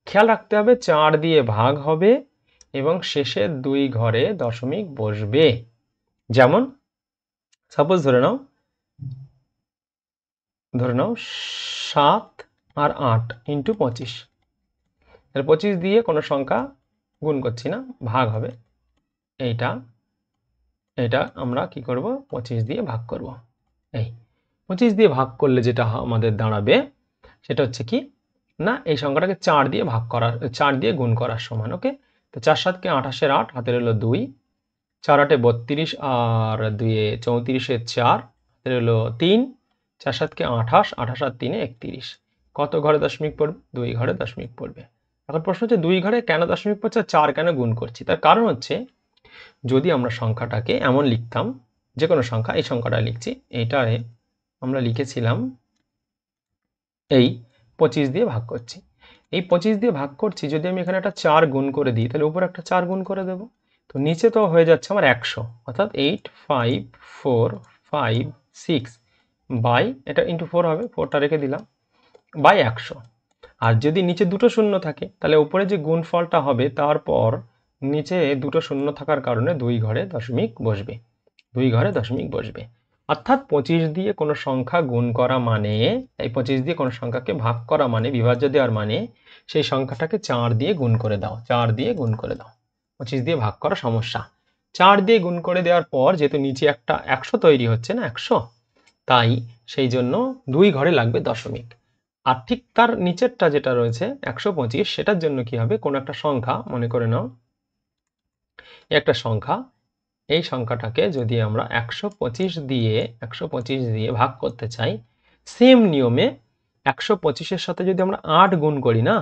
খেয়াল রাখতে হবে 4 দিয়ে ভাগ হবে এবং শেষের 2 ঘরে দশমিক বসবে। যেমন সাপোজ ধরে নাও 7 আর 8 ইন্টু 25। তাহলে 25 দিয়ে কোনো সংখ্যা গুণ করছি না, ভাগ হবে। এটা আমরা কি করব, 25 দিয়ে ভাগ করব। এই 25 দিয়ে ভাগ করলে যেটা আমাদের দাঁড়াবে সেটা হচ্ছে কি না, এই সংখ্যাটাকে 4 দিয়ে ভাগ করার, 4 দিয়ে গুণ করার সমান। ওকে, তো 4 7 28-এর 8 হাতের হলো 2, 4 8 32 আর 2 34-এর 4 হাতের হলো 3, 4 7 28, 28 আর 3 31। কত ঘরে দশমিক পড়বে, 2 ঘরে দশমিক পড়বে। এখন প্রশ্ন হচ্ছে 2 ঘরে কেন দশমিক পড়ছে, 4 কেন গুণ করছি? তার কারণ হচ্ছে যদি আমরা সংখ্যাটাকে এমন লিখতাম, যে কোনো সংখ্যা, এই সংখ্যাটা লিখছি, এইটারে আমরা লিখেছিলাম এই 25 দিয়ে ভাগ করছি, এই 25 দিয়ে ভাগ করছি, যদি আমি এখানে একটা 4 গুণ করে দিই, তাহলে উপরে একটা 4 গুণ করে দেব। তো নিচে তো হয়ে যাচ্ছে আমার 100, অর্থাৎ 85456 বাই, এটা ইন্টু 4 হবে, 4টা রেখে দিলাম, বাই 100। আর যদি নিচে দুটো শূন্য থাকে, তাহলে উপরে যে গুণফলটা হবে তারপর নিচে দুটো শূন্য থাকার কারণে 2 ঘরে দশমিক বসবে, 2 ঘরে দশমিক বসবে। অর্থাৎ 25 দিয়ে কোনো সংখ্যা গুণ করা মানে, এই 25 দিয়ে কোনো সংখ্যাকে ভাগ করা মানে, বিভাজ্য দেওয়ার মানে, সেই সংখ্যাটাকে 4 দিয়ে গুণ করে দাও, 4 দিয়ে গুণ করে দাও। 25 দিয়ে ভাগ করা সমস্যা, 4 দিয়ে গুণ করে দেওয়ার পর যেহেতু নিচে একটা 100 তৈরি হচ্ছে না 100, তাই সেই জন্য 2 ঘরে লাগবে দশমিক। আর ঠিক তার নিচেরটা যেটা রয়েছে 125, সেটার জন্য কি হবে, কোনো একটা সংখ্যা মনে করে নাও, একটা সংখ্যা, এই সংখ্যাটাকে যদি আমরা 125 দিয়ে ভাগ করতে চাই, সেম নিয়মে 125-এর সাথে যদি আমরা 8 গুণ করি না,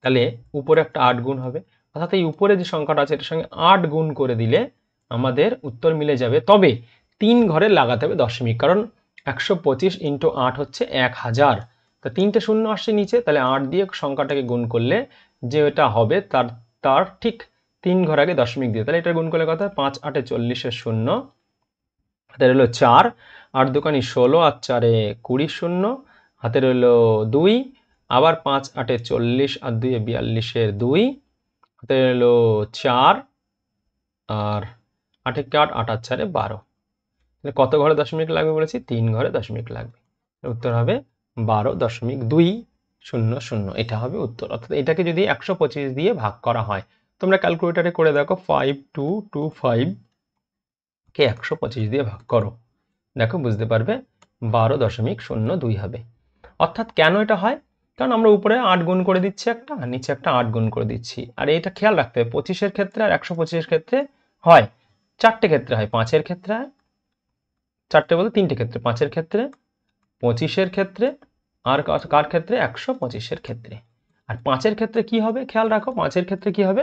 তাহলে উপরে একটা 8 গুণ হবে, অর্থাৎ এই উপরে যে সংখ্যাটা আছে এটার সঙ্গে 8 গুণ করে দিলে আমাদের উত্তর মিলে যাবে। তবে 3 ঘরে লাগাতে হবে দশমিক, কারণ 125 × 8 হচ্ছে 1000, তা 3টে শূন্য আসছে নিচে, তাহলে 8 দিয়ে সংখ্যাটাকে গুণ করলে যেটা হবে তার ঠিক 3 ঘর আগে দশমিক দিয়ে, তাহলে এটা গুণ করলে কত হয়, 5 8 40 শূন্য, হাতের হলো 4, 8 দুকানি 16 আর 4 20 শূন্য, হাতের হলো 2, আবার 5 8 40 আর 2 42 2, হাতের হলো 4, আর 8 8 8 আর 4 12। তাহলে কত ঘরে দশমিক লাগবে বলেছি, 3 ঘরে দশমিক লাগবে। উত্তর হবে 12.200, এটা হবে উত্তর। অর্থাৎ এটাকে যদি 125 দিয়ে ভাগ করা হয়, তোমরা ক্যালকুলেটরে করে দেখো, 5225 কে 125 দিয়ে ভাগ করো, দেখো বুঝতে পারবে 12.02 হবে। অর্থাৎ কেন এটা হয়, কারণ আমরা উপরে 8 গুণ করে দিচ্ছি একটা, নিচে একটা 8 গুণ করে দিচ্ছি। আর এটা খেয়াল রাখতে হবে, 25-এর ক্ষেত্রে আর 125-এর ক্ষেত্রে হয় 4টে ক্ষেত্রে হয়, 5-এর ক্ষেত্রে হয় 4টে বলতে 3টে ক্ষেত্রে, 5-এর ক্ষেত্রে, 25-এর ক্ষেত্রে, আর কার ক্ষেত্রে, 125-এর ক্ষেত্রে। আর 5-এর ক্ষেত্রে কি হবে, খেয়াল রাখো, 5-এর ক্ষেত্রে কি হবে,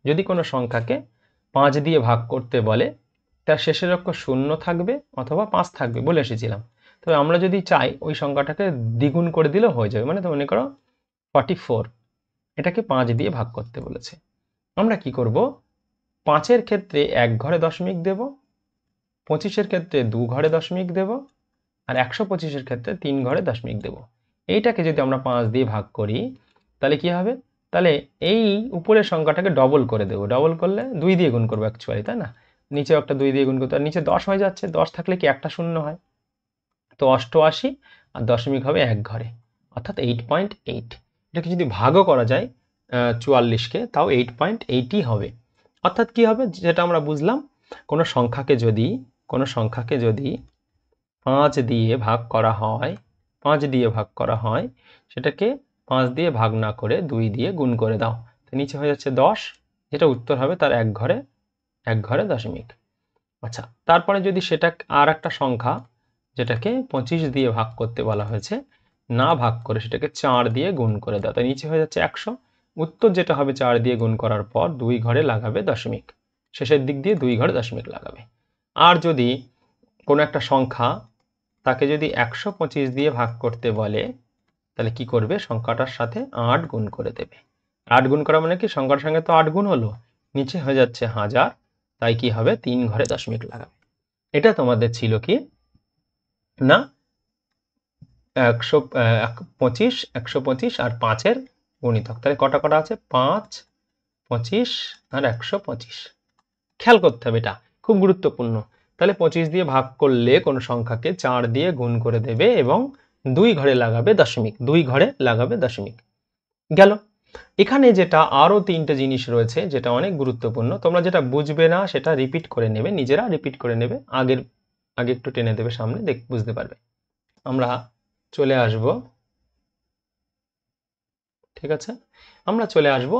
যদি কোনো সংখ্যাকে 5 দিয়ে ভাগ করতে বলে, তার শেষের অক্ষর 0 থাকবে অথবা 5 থাকবে বলে এসেছিলাম। তবে আমরা যদি চাই ওই সংখ্যাটাকে দ্বিগুণ করে দিলেও হয়ে যাবে, মানে তো মনে করো 44, এটাকে 5 দিয়ে ভাগ করতে বলেছে। আমরা কি করব, 5-এর ক্ষেত্রে 1 ঘরে দশমিক দেব, 25-এর ক্ষেত্রে 2 ঘরে দশমিক দেব, আর 125-এর ক্ষেত্রে 3 ঘরে দশমিক দেব। এইটাকে যদি আমরা 5 দিয়ে ভাগ করি, তাহলে কি হবে, তাহলে এই উপরের সংখ্যাটাকে ডবল করে দেবো, ডবল করলে 2 দিয়ে গুণ করবো অ্যাকচুয়ালি, তাই না, নিচেও একটা 2 দিয়ে গুণ করতে, আর নিচে 10 হয়ে যাচ্ছে, 10 থাকলে কি একটা শূন্য হয়, তো 88, আর দশমিক হবে 1 ঘরে, অর্থাৎ 8.8। এটাকে যদি ভাগও করা যায় 44-কে, তাও 8.8ই হবে। অর্থাৎ কি হবে, যেটা আমরা বুঝলাম, কোনো সংখ্যাকে যদি 5 দিয়ে ভাগ করা হয়, 5 দিয়ে ভাগ করা হয়, সেটাকে 5 দিয়ে ভাগ না করে 2 দিয়ে গুণ করে দাও, তো নিচে হয়ে যাচ্ছে 10, যেটা উত্তর হবে তার 1 ঘরে দশমিক। আচ্ছা, তারপরে যদি সেটা আর একটা সংখ্যা, যেটাকে 25 দিয়ে ভাগ করতে বলা হয়েছে, না ভাগ করে সেটাকে 4 দিয়ে গুণ করে দাও, তাই নিচে হয়ে যাচ্ছে 100। উত্তর যেটা হবে 4 দিয়ে গুণ করার পর 2 ঘরে লাগাবে দশমিক, শেষের দিক দিয়ে 2 ঘরে দশমিক লাগাবে। আর যদি কোনো একটা সংখ্যা, তাকে যদি 125 দিয়ে ভাগ করতে বলে, তাহলে কি করবে, সংখ্যাটার সাথে 8 গুণ করে দেবে। 8 গুণ করা মানে কি, সংখ্যার সঙ্গে তো 8 গুণ হলো, নিচে হয়ে যাচ্ছে 1000, তাই কি হবে, 3 ঘরে দশমিক লাগাবে। এটা তোমাদের ছিল কি না 125, 125 আর 5-এর গুণিতক, তাহলে কটা কটা আছে, 5, 25 আর 125। খেয়াল করতে হবে, এটা খুব গুরুত্বপূর্ণ। তাহলে 25 দিয়ে ভাগ করলে কোনো সংখ্যাকে 4 দিয়ে গুণ করে দেবে এবং 2 ঘরে লাগাবে দশমিক, 2 ঘরে লাগাবে দশমিক। গেল। এখানে যেটা আরো 3টে জিনিস রয়েছে, যেটা অনেক গুরুত্বপূর্ণ, তোমরা যেটা বুঝবে না সেটা রিপিট করে নেবে, নিজেরা রিপিট করে নেবে, আগে একটু টেনে দেবে সামনে, বুঝতে পারবে। আমরা চলে আসব, ঠিক আছে, আমরা চলে আসব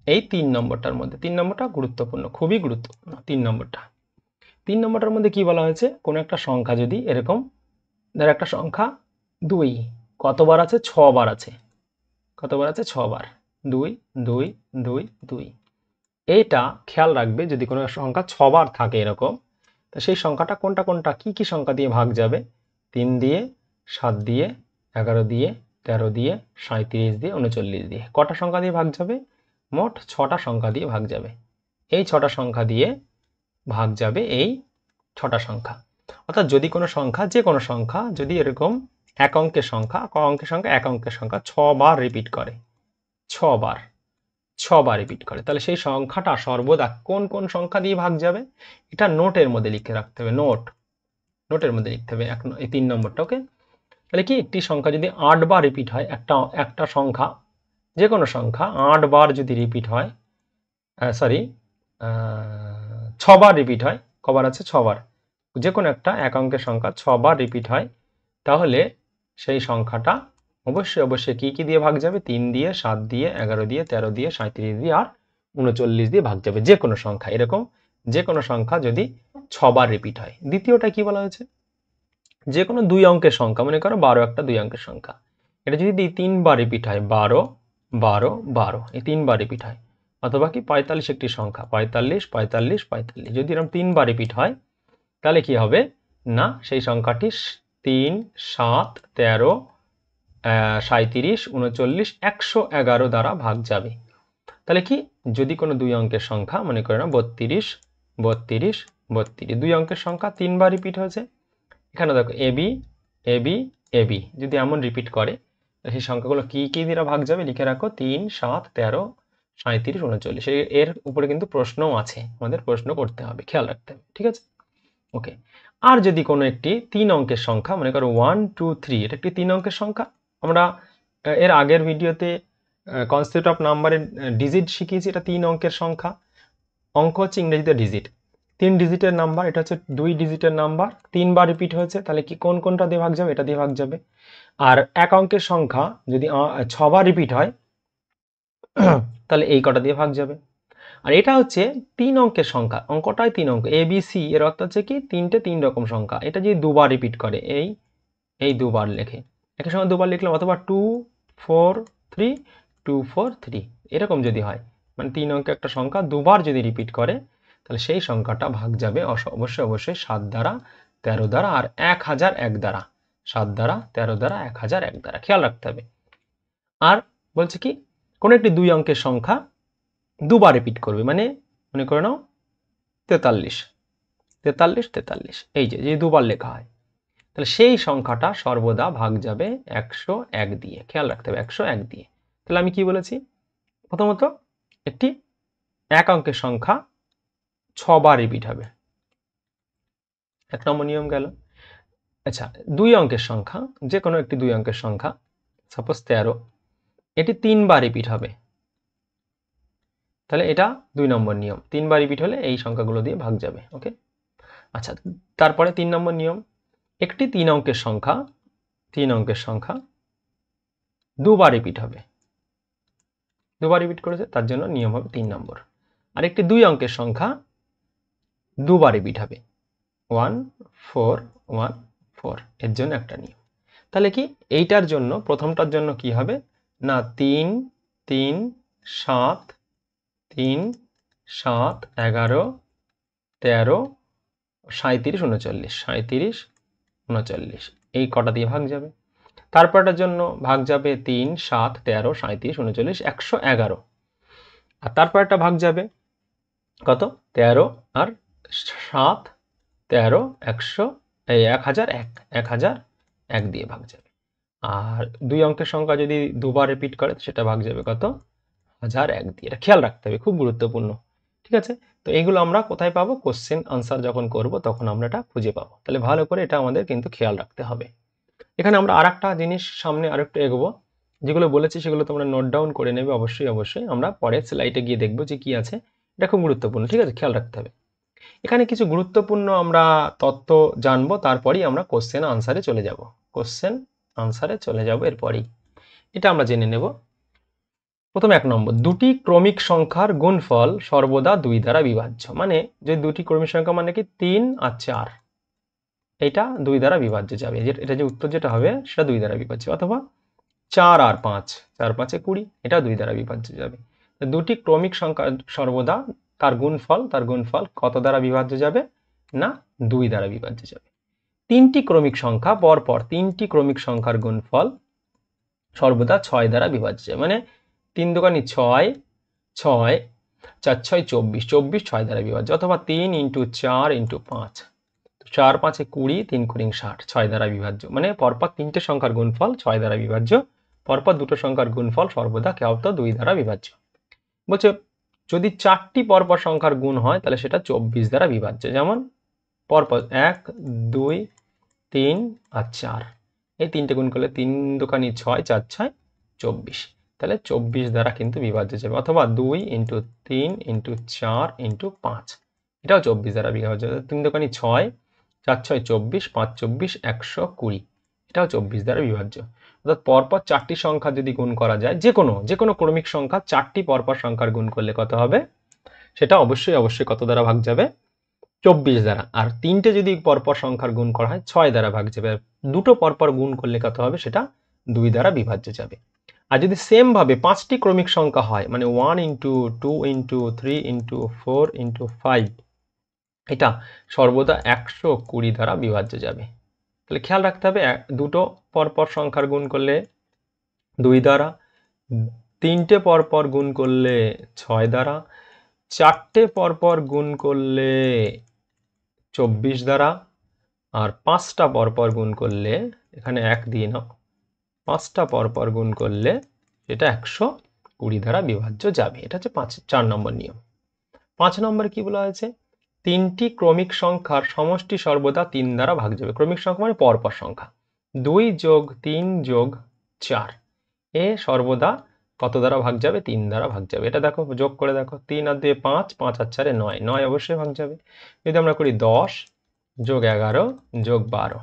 এই 3 নম্বরটার মধ্যে। 3 নম্বরটা গুরুত্বপূর্ণ, খুবই গুরুত্বপূর্ণ। 3 নম্বরটার মধ্যে কি বলা হয়েছে, কোনো একটা সংখ্যা যদি এরকম, ধর একটা সংখ্যা 2, কতবার আছে, 6 বার আছে, কতবার আছে, 6 বার, 2 2 2 2। এইটা খেয়াল রাখবে, যদি কোনো সংখ্যা 6 বার থাকে এরকম, তো সেই সংখ্যাটা কোনটা কোনটা, কি কি সংখ্যা দিয়ে ভাগ যাবে, 3 দিয়ে, 7 দিয়ে, 11 দিয়ে, 13 দিয়ে, 37 দিয়ে, 39 দিয়ে, কটা সংখ্যা দিয়ে ভাগ যাবে, মোট 6টা সংখ্যা দিয়ে ভাগ যাবে। এই 6টা সংখ্যা দিয়ে ভাগ যাবে এই 6টা সংখ্যা। অর্থাৎ যদি কোনো সংখ্যা, যে কোনো সংখ্যা যদি এরকম এক অঙ্কের সংখ্যা, এক অঙ্কের সংখ্যা 6 বার রিপিট করে, 6 বার রিপিট করে, তাহলে সেই সংখ্যাটা সর্বদা কোন কোন সংখ্যা দিয়ে ভাগ যাবে, এটা নোটের মধ্যে লিখে রাখতে হবে, নোটের মধ্যে লিখতে হবে এই 3 নম্বরটা। ওকে, তাহলে কি, একটি সংখ্যা যদি 8 বার রিপিট হয়, একটা সংখ্যা, যে কোনো সংখ্যা 8 বার যদি রিপিট হয়, সরি ছবার রিপিট হয়, কবার আছে? ছবার। যে কোনো একটা এক অঙ্কের সংখ্যা ছবার রিপিট হয়, তাহলে সেই সংখ্যাটা অবশ্যই কি দিয়ে ভাগ যাবে? 3 দিয়ে, 7 দিয়ে, 11 দিয়ে, 13 দিয়ে, 37 দিয়ে আর 39 দিয়ে ভাগ যাবে। যে কোনো সংখ্যা, এরকম যে কোনো সংখ্যা যদি ছবার রিপিট হয়। দ্বিতীয়টা কি বলা হয়েছে? যে কোনো 2 অঙ্কের সংখ্যা, মনে করো 12 একটা 2 অঙ্কের সংখ্যা, এটা যদি 3বার রিপিট হয়, 12, 12, 12, এই 3বার রিপিট হয়, অথবা কি 45 একটি সংখ্যা, 45, 45, 45, যদি এরকম 3বার রিপিট হয়, তাহলে কি হবে না সেই সংখ্যাটি 3, 7, 13, 37, 39, 111 দ্বারা ভাগ যাবে। তাহলে কি, যদি কোনো 2 অঙ্কের সংখ্যা, মনে করে না 32, 32, 32, 2 অঙ্কের সংখ্যা 3বার রিপিট হয়েছে, এখানে দেখো এবি, এবি, এবি, যদি এমন রিপিট করে সেই সংখ্যাগুলো কি দিয়ে ভাগ যাবে লিখে রাখো। 3, 7, 13, 37, 39। এর উপরে কিন্তু প্রশ্নও আছে, আমাদের প্রশ্ন করতে হবে, খেয়াল রাখতে হবে, ঠিক আছে? ওকে। আর যদি কোনো একটি 3 অঙ্কের সংখ্যা, মনে করো 1, 2, 3, এটা একটি 3 অঙ্কের সংখ্যা, আমরা এর আগের ভিডিওতে কনসেপ্ট অফ নাম্বারের ডিজিট শিখিয়েছি। এটা 3 অঙ্কের সংখ্যা, অঙ্ক হচ্ছে ইংরেজিতে ডিজিট, 3 ডিজিটের নাম্বার, এটা হচ্ছে 2 ডিজিটের নাম্বার, 3বার রিপিট হয়েছে, তাহলে কি কোনটা দিয়ে ভাগ যাবে? এটা দিয়ে ভাগ যাবে। আর এক অঙ্কের সংখ্যা যদি 6বার রিপিট হয়, তাহলে এই কটা দিয়ে ভাগ যাবে। আর এটা হচ্ছে 3 অঙ্কের সংখ্যা, অঙ্কটাই 3 অঙ্ক, এ বি সি, এর অর্থ হচ্ছে কি 3 রকম সংখ্যা, এটা যদি 2বার রিপিট করে, এই 2বার লেখে, একই সঙ্গে 2বার লিখলাম, অথবা 2, 4, 3, 2, 4, 3, এরকম যদি হয়, মানে 3 অঙ্কের একটা সংখ্যা 2বার যদি রিপিট করে, তাহলে সেই সংখ্যাটা ভাগ যাবে অবশ্যই 7 দ্বারা, 13 দ্বারা আর 1001 দ্বারা। 7 দ্বারা, 13 দ্বারা, 1001 দ্বারা, খেয়াল রাখতে হবে। আর বলছে কি, কোনো একটি 2 অঙ্কের সংখ্যা 2বার রিপিট করবে, মানে মনে করে নাও 43, 43, 43, এই যে 2বার লেখা হয়, তাহলে সেই সংখ্যাটা সর্বদা ভাগ যাবে 101 দিয়ে, খেয়াল রাখতে হবে 101 দিয়ে। তাহলে আমি কি বলেছি? প্রথমত একটি এক অঙ্কের সংখ্যা 6বার রিপিট হবে, 1 নম্বর নিয়ম গেল। আচ্ছা, 2 অঙ্কের সংখ্যা, যে কোনো একটি 2 অঙ্কের সংখ্যা, সাপোজ 13, এটি 3বার রিপিট হবে, তাহলে এটা 2 নম্বর নিয়ম, 3বার রিপিট হলে এই সংখ্যাগুলো দিয়ে ভাগ যাবে। ওকে। আচ্ছা, তারপরে 3 নম্বর নিয়ম, একটি 3 অঙ্কের সংখ্যা 2বার রিপিট হবে, 2বার রিপিট করেছে, তার জন্য নিয়ম হবে 3 নম্বর। আর একটি 2 অঙ্কের সংখ্যা 2বার রিপিট হবে, 1, 4, 1, 4, এর জন্য একটা নিয়ম। তাহলে কি, এইটার জন্য প্রথমটার জন্য কি হবে না 3, 3, 7, 3, 7, 11, 13, 37, 39, 37, 39, এই কটা দিয়ে ভাগ যাবে। তারপরটার জন্য ভাগ যাবে 3, 7, 13, 37, 39, 111। আর তারপর একটা ভাগ যাবে কত? 13 আর 7, 13, 1001, 1001 দিয়ে ভাগ যাবে। আর 2 অঙ্কের সংখ্যা যদি 2বার রিপিট করে, সেটা ভাগ যাবে কত? 1001 দিয়ে। এটা খেয়াল রাখতে হবে, খুব গুরুত্বপূর্ণ, ঠিক আছে? তো এইগুলো আমরা কোথায় পাবো? কোশ্চেন আনসার যখন করব তখন আমরা এটা খুঁজে পাবো। তাহলে ভালো করে এটা আমাদের কিন্তু খেয়াল রাখতে হবে। এখানে আমরা আরেকটা জিনিস সামনে আরেকটু এগোবো, যেগুলো বলেছি সেগুলো তোমরা নোট ডাউন করে নেবে অবশ্যই। আমরা পরের স্লাইডে গিয়ে দেখবো যে কি আছে, এটা খুব গুরুত্বপূর্ণ, ঠিক আছে? খেয়াল রাখতে হবে। এখানে কিছু গুরুত্বপূর্ণ আমরা তথ্য জানবো, তারপরেই আমরা কোশ্চেন আনসারে চলে যাব এরপরেই। এটা আমরা জেনে নেব। প্রথমে 1 নম্বর, দুটি ক্রমিক সংখ্যার গুণফল সর্বদা 2 দ্বারা বিভাজ্য। মানে যে দুটি ক্রমিক সংখ্যা, মানে কি 3 আর 4, এটা 2 দ্বারা বিভাজ্য যাবে, এটা যে উত্তর যেটা হবে সেটা 2 দ্বারা বিভাজ্য। অথবা 4 আর 5, 4 5 20, এটা 2 দ্বারা বিভাজ্য যাবে। দুটি ক্রমিক সংখ্যা সর্বদা তার গুণফল কত দ্বারা বিভাজ্য যাবে না 2 দ্বারা বিভাজ্য যাবে। 3টি ক্রমিক সংখ্যা পরপর, 3টি ক্রমিক সংখ্যার গুণফল সর্বদা 6 দ্বারা বিভাজ্য যাবে। মানে 3 দুগুণে 6, 6, 4 6 24, 24 6 দ্বারা বিভাজ্য। অথবা 3 × 4 × 5, 4 5 20, 3 4 60, 6 দ্বারা বিভাজ্য। মানে পরপর 3টে সংখ্যার গুণফল 6 দ্বারা বিভাজ্য, পরপর 2টো সংখ্যার গুণফল সর্বদা কেবল 2 দ্বারা বিভাজ্য। বলছে যদি 4টি পরপর সংখ্যার গুণ হয়, তাহলে সেটা 24 দ্বারা বিভাজ্য। যেমন পরপর 1, 2, 3 আর 4, এই 3টে গুণ করলে 3 দুগুণে 6, 4 6 24, তাহলে 24 দ্বারা কিন্তু বিভাজ্য যাবে। অথবা 2 × 3 × 4 × 5, এটাও 24 দ্বারা বিভাজ্য। 3 দোকানি 6, 4 6 24, 5 24, 120, এটাও 24 দ্বারা বিভাজ্য। অর্থাৎ পরপর 4টি সংখ্যা যদি গুণ করা যায়, যে কোনো ক্রমিক সংখ্যা 4টি পরপর সংখ্যার গুণ করলে কত হবে, সেটা অবশ্যই কত দ্বারা ভাগ যাবে, 24 দ্বারা। আর 3টে যদি পরপর সংখ্যার গুণ করা হয় 6 দ্বারা ভাগ যাবে। আর দুটো পরপর গুণ করলে কত হবে, সেটা 2 দ্বারা বিভাজ্য যাবে। আর যদি সেম ভাবে 5টি ক্রমিক সংখ্যা হয়, মানে 1 ইন্টু 2 ইন্টু 3 ইন্টু 4 ইন্টু 5, এটা সর্বদা 120 দ্বারা বিভাজ্য যাবে। তাহলে খেয়াল রাখতে হবে, দুটো পরপর সংখ্যার গুণ করলে 2 দ্বারা, 3টে পরপর গুণ করলে 6 দ্বারা, 4টে পরপর গুণ করলে 24 দ্বারা, আর 5টা পরপর গুণ করলে, এখানে 1 দিয়ে নাও, 5টা পরপর গুণ করলে এটা 120 দ্বারা বিভাজ্য যাবে। এটা হচ্ছে 4 নম্বর নিয়ম। 5 নম্বর কি বলা হয়েছে, 3টি ক্রমিক সংখ্যার সমষ্টি সর্বদা 3 দ্বারা ভাগ যাবে। ক্রমিক সংখ্যা মানে পরপর সংখ্যা। 2 যোগ 3 যোগ 4, এ সর্বদা কত দ্বারা ভাগ যাবে, 3 দ্বারা ভাগ যাবে। এটা দেখো, যোগ করে দেখো, 3 আর 2 5, 5 আর 4 9, 9 অবশ্যই ভাগ যাবে। যদি আমরা করি 10 যোগ 11 যোগ 12,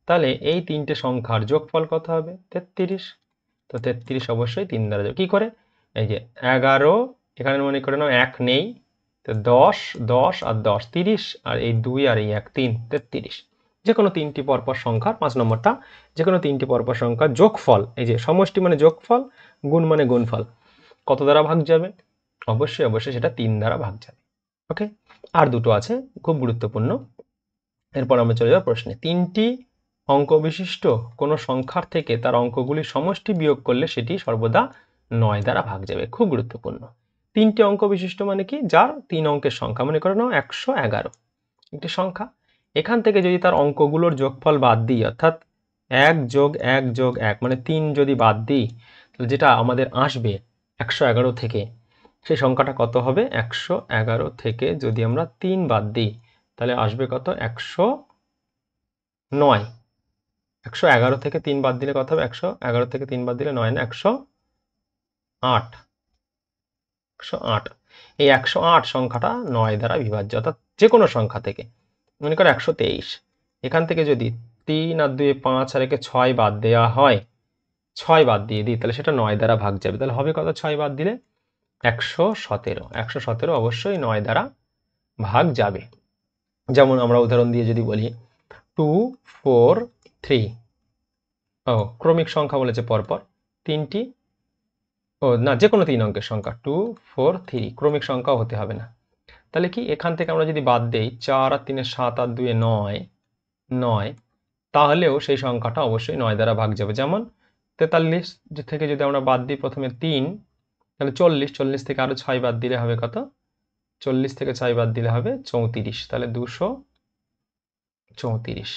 তাহলে এই 3টে সংখ্যার যোগফল কত হবে, 33। তো 33 অবশ্যই 3 দ্বারা যাবে। কি করে, এই যে 11, এখানে মনে করে নাও 1 নেই, তো 10 10 আর 10 30, আর এই 2 আর এই 1 3, 33। যে কোনো 3টি পরপর সংখ্যার, 5 নম্বরটা, যে কোনো 3টি পরপর সংখ্যার যোগফল, এই যে সমষ্টি মানে যোগফল, গুণ মানে গুণফল, কত দ্বারা ভাগ যাবে, অবশ্যই সেটা 3 দ্বারা ভাগ যাবে। ওকে, আর দুটো আছে খুব গুরুত্বপূর্ণ। এরপর আমরা চলে যাব প্রশ্নে। 3টি অঙ্ক বিশিষ্ট কোনো সংখ্যার থেকে তার অঙ্কগুলির সমষ্টি বিয়োগ করলে সেটি সর্বদা 9 দ্বারা ভাগ যাবে। খুব গুরুত্বপূর্ণ। 3টে অঙ্ক বিশিষ্ট মানে কি, যার 3 অঙ্কের সংখ্যা, মনে করো নাও 111 একটি সংখ্যা। এখান থেকে যদি তার অঙ্কগুলোর যোগফল বাদ দিই, অর্থাৎ 1 যোগ 1 যোগ 1 মানে 3 যদি বাদ দিই, তাহলে যেটা আমাদের আসবে 111 থেকে, সেই সংখ্যাটা কত হবে, 111 থেকে যদি আমরা 3 বাদ দিই, তাহলে আসবে কত, 109। 111 থেকে 3 বাদ দিলে কত হবে, 111 থেকে 3 বাদ দিলে 9 না 108। 108, এই 108 সংখ্যাটা 9 দ্বারা বিভাজ্য। অর্থাৎ যে কোনো সংখ্যা থেকে, মনে করো 123, এখান থেকে যদি 3 আর 2 5 আর 1 6 বাদ দেওয়া হয়, 6 বাদ দিয়ে দিই, তাহলে সেটা 9 দ্বারা ভাগ যাবে। তাহলে হবে কত, 6 বাদ দিলে 117। 117 অবশ্যই 9 দ্বারা ভাগ যাবে। যেমন আমরা উদাহরণ দিয়ে যদি বলি 2 4 3, ক্রমিক সংখ্যা বলেছে পরপর 3টি, না, যে কোনো 3 অঙ্কের সংখ্যা, 2 4 3, ক্রমিক সংখ্যাও হতে হবে না। তাহলে কি, এখান থেকে আমরা যদি বাদ দেই 4 আর 3 7 আর 2 9, তাহলেও সেই সংখ্যাটা অবশ্যই 9 দ্বারা ভাগ যাবে। যেমন 43 থেকে যদি আমরা বাদ দিই প্রথমে 3, তাহলে 40, 40 থেকে আরো 6 বাদ দিলে হবে কত, 40 থেকে 6 বাদ দিলে হবে 34, তাহলে 234।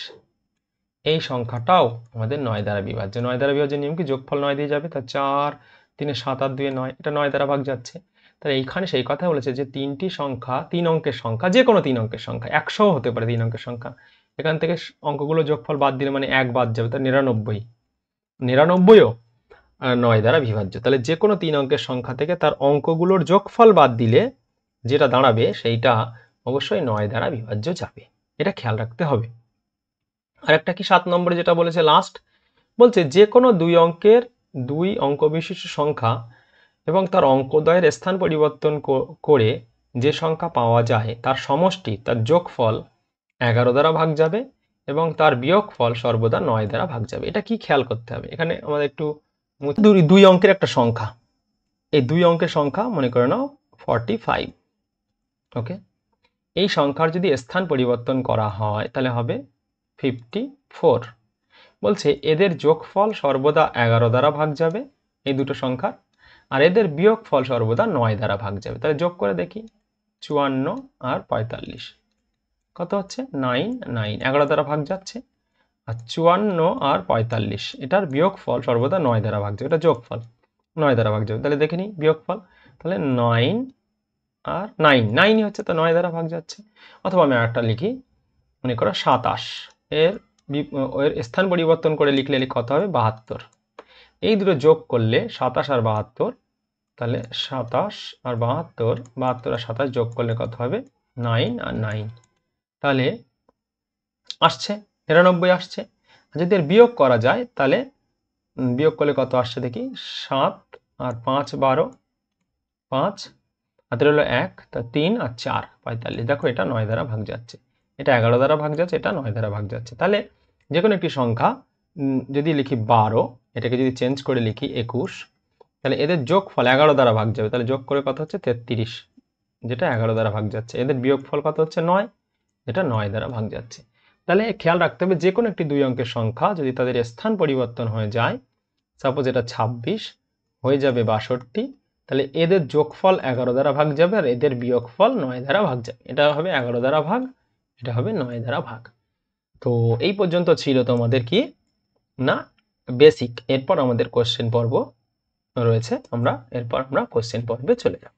এই সংখ্যাটাও আমাদের 9 দ্বারা বিভাজ্য। 9 দ্বারা বিভাজ্যের নিয়ম কি, যোগফল 9 দিয়ে যাবে। তা 4 3 7 আর 2 9, এটা 9 দ্বারা ভাগ যাচ্ছে। তাহলে এইখানে সেই কথা বলেছে যে 3টি সংখ্যা, 3 অঙ্কের সংখ্যা, যে কোনো 3 অঙ্কের সংখ্যা, 100 হতে পারে 3 অঙ্কের সংখ্যা, এখান থেকে অঙ্কগুলো যোগফল বাদ দিলে মানে 1 বাদ যাবে, তা 99, 99ও 9 দ্বারা বিভাজ্য। তাহলে যে কোনো 3 অঙ্কের সংখ্যা থেকে তার অঙ্কগুলোর যোগফল বাদ দিলে যেটা দাঁড়াবে, সেইটা অবশ্যই 9 দ্বারা বিভাজ্য যাবে। এটা খেয়াল রাখতে হবে। আর একটা কি, 7 নম্বরে যেটা বলেছে লাস্ট, বলছে যে কোনো 2 অঙ্ক বিশিষ্ট সংখ্যা এবং তার অঙ্কদ্বয়ের স্থান পরিবর্তন করে যে সংখ্যা পাওয়া যায় তার সমষ্টি, তার যোগফল 11 দ্বারা ভাগ যাবে এবং তার বিয়োগফল সর্বদা 9 দ্বারা ভাগ যাবে। এটা কি খেয়াল করতে হবে, এখানে আমাদের একটু 2 অঙ্কের একটা সংখ্যা, এই 2 অঙ্কের সংখ্যা মনে করে নাও 45। ওকে, এই সংখ্যার যদি স্থান পরিবর্তন করা হয় তাহলে হবে 54। বলছে এদের যোগফল সর্বদা 11 দ্বারা ভাগ যাবে, এই দুটো সংখ্যার, আর এদের বিয়োগফল সর্বদা 9 দ্বারা ভাগ যাবে। তাহলে যোগ করে দেখি, 54 আর 45 কত হচ্ছে, 9 9, 11 দ্বারা ভাগ যাচ্ছে। আর 54 আর 45, এটার বিয়োগফল সর্বদা 9 দ্বারা ভাগ যাবে, এটা যোগফল 9 দ্বারা ভাগ যাবে। তাহলে দেখে নিই বিয়োগফল, তাহলে 9 আর 9, 9ই হচ্ছে, তো 9 দ্বারা ভাগ যাচ্ছে। অথবা আমি আরেকটা লিখি, মনে করো 27, এর স্থান পরিবর্তন করে লিখলে কত হবে, 72। এই দুটো যোগ করলে 27 আর 72, তাহলে 27 আর 72, 72 আর 27 যোগ করলে কত হবে, 9 আর 9, তাহলে আসছে 99 আসছে। যদি এর বিয়োগ করা যায় তাহলে বিয়োগ করলে কত আসছে দেখি, 7 আর 5 12, 5 হাতের হলো 1, তা 3 আর 4 45। দেখো এটা 9 দ্বারা ভাগ যাচ্ছে, এটা 11 দ্বারা ভাগ যাচ্ছে, এটা 9 দ্বারা ভাগ যাচ্ছে। তাহলে যে কোনো একটি সংখ্যা যদি লিখি 12, এটাকে যদি চেঞ্জ করে লিখি 21, তাহলে এদের যোগফল 11 দ্বারা ভাগ যাবে, তাহলে যোগ করে কত হচ্ছে 33, যেটা 11 দ্বারা ভাগ যাচ্ছে। এদের বিয়োগফল কত হচ্ছে 9, যেটা 9 দ্বারা ভাগ যাচ্ছে। তাহলে খেয়াল রাখতে হবে যে কোনো একটি 2 অঙ্কের সংখ্যা যদি তাদের স্থান পরিবর্তন হয়ে যায়, সাপোজ এটা 26 হয়ে যাবে 62, তাহলে এদের যোগফল 11 দ্বারা ভাগ যাবে আর এদের বিয়োগফল 9 দ্বারা ভাগ যাবে। এটা হবে 11 দ্বারা ভাগ, এটা হবে 9 দ্বারা ভাগ। তো এই পর্যন্ত ছিল তোমাদের কি না বেসিক। এরপর আমাদের কোশ্চেন পর্ব রয়েছে, এরপর আমরা কোশ্চেন পর্বে চলে যাব।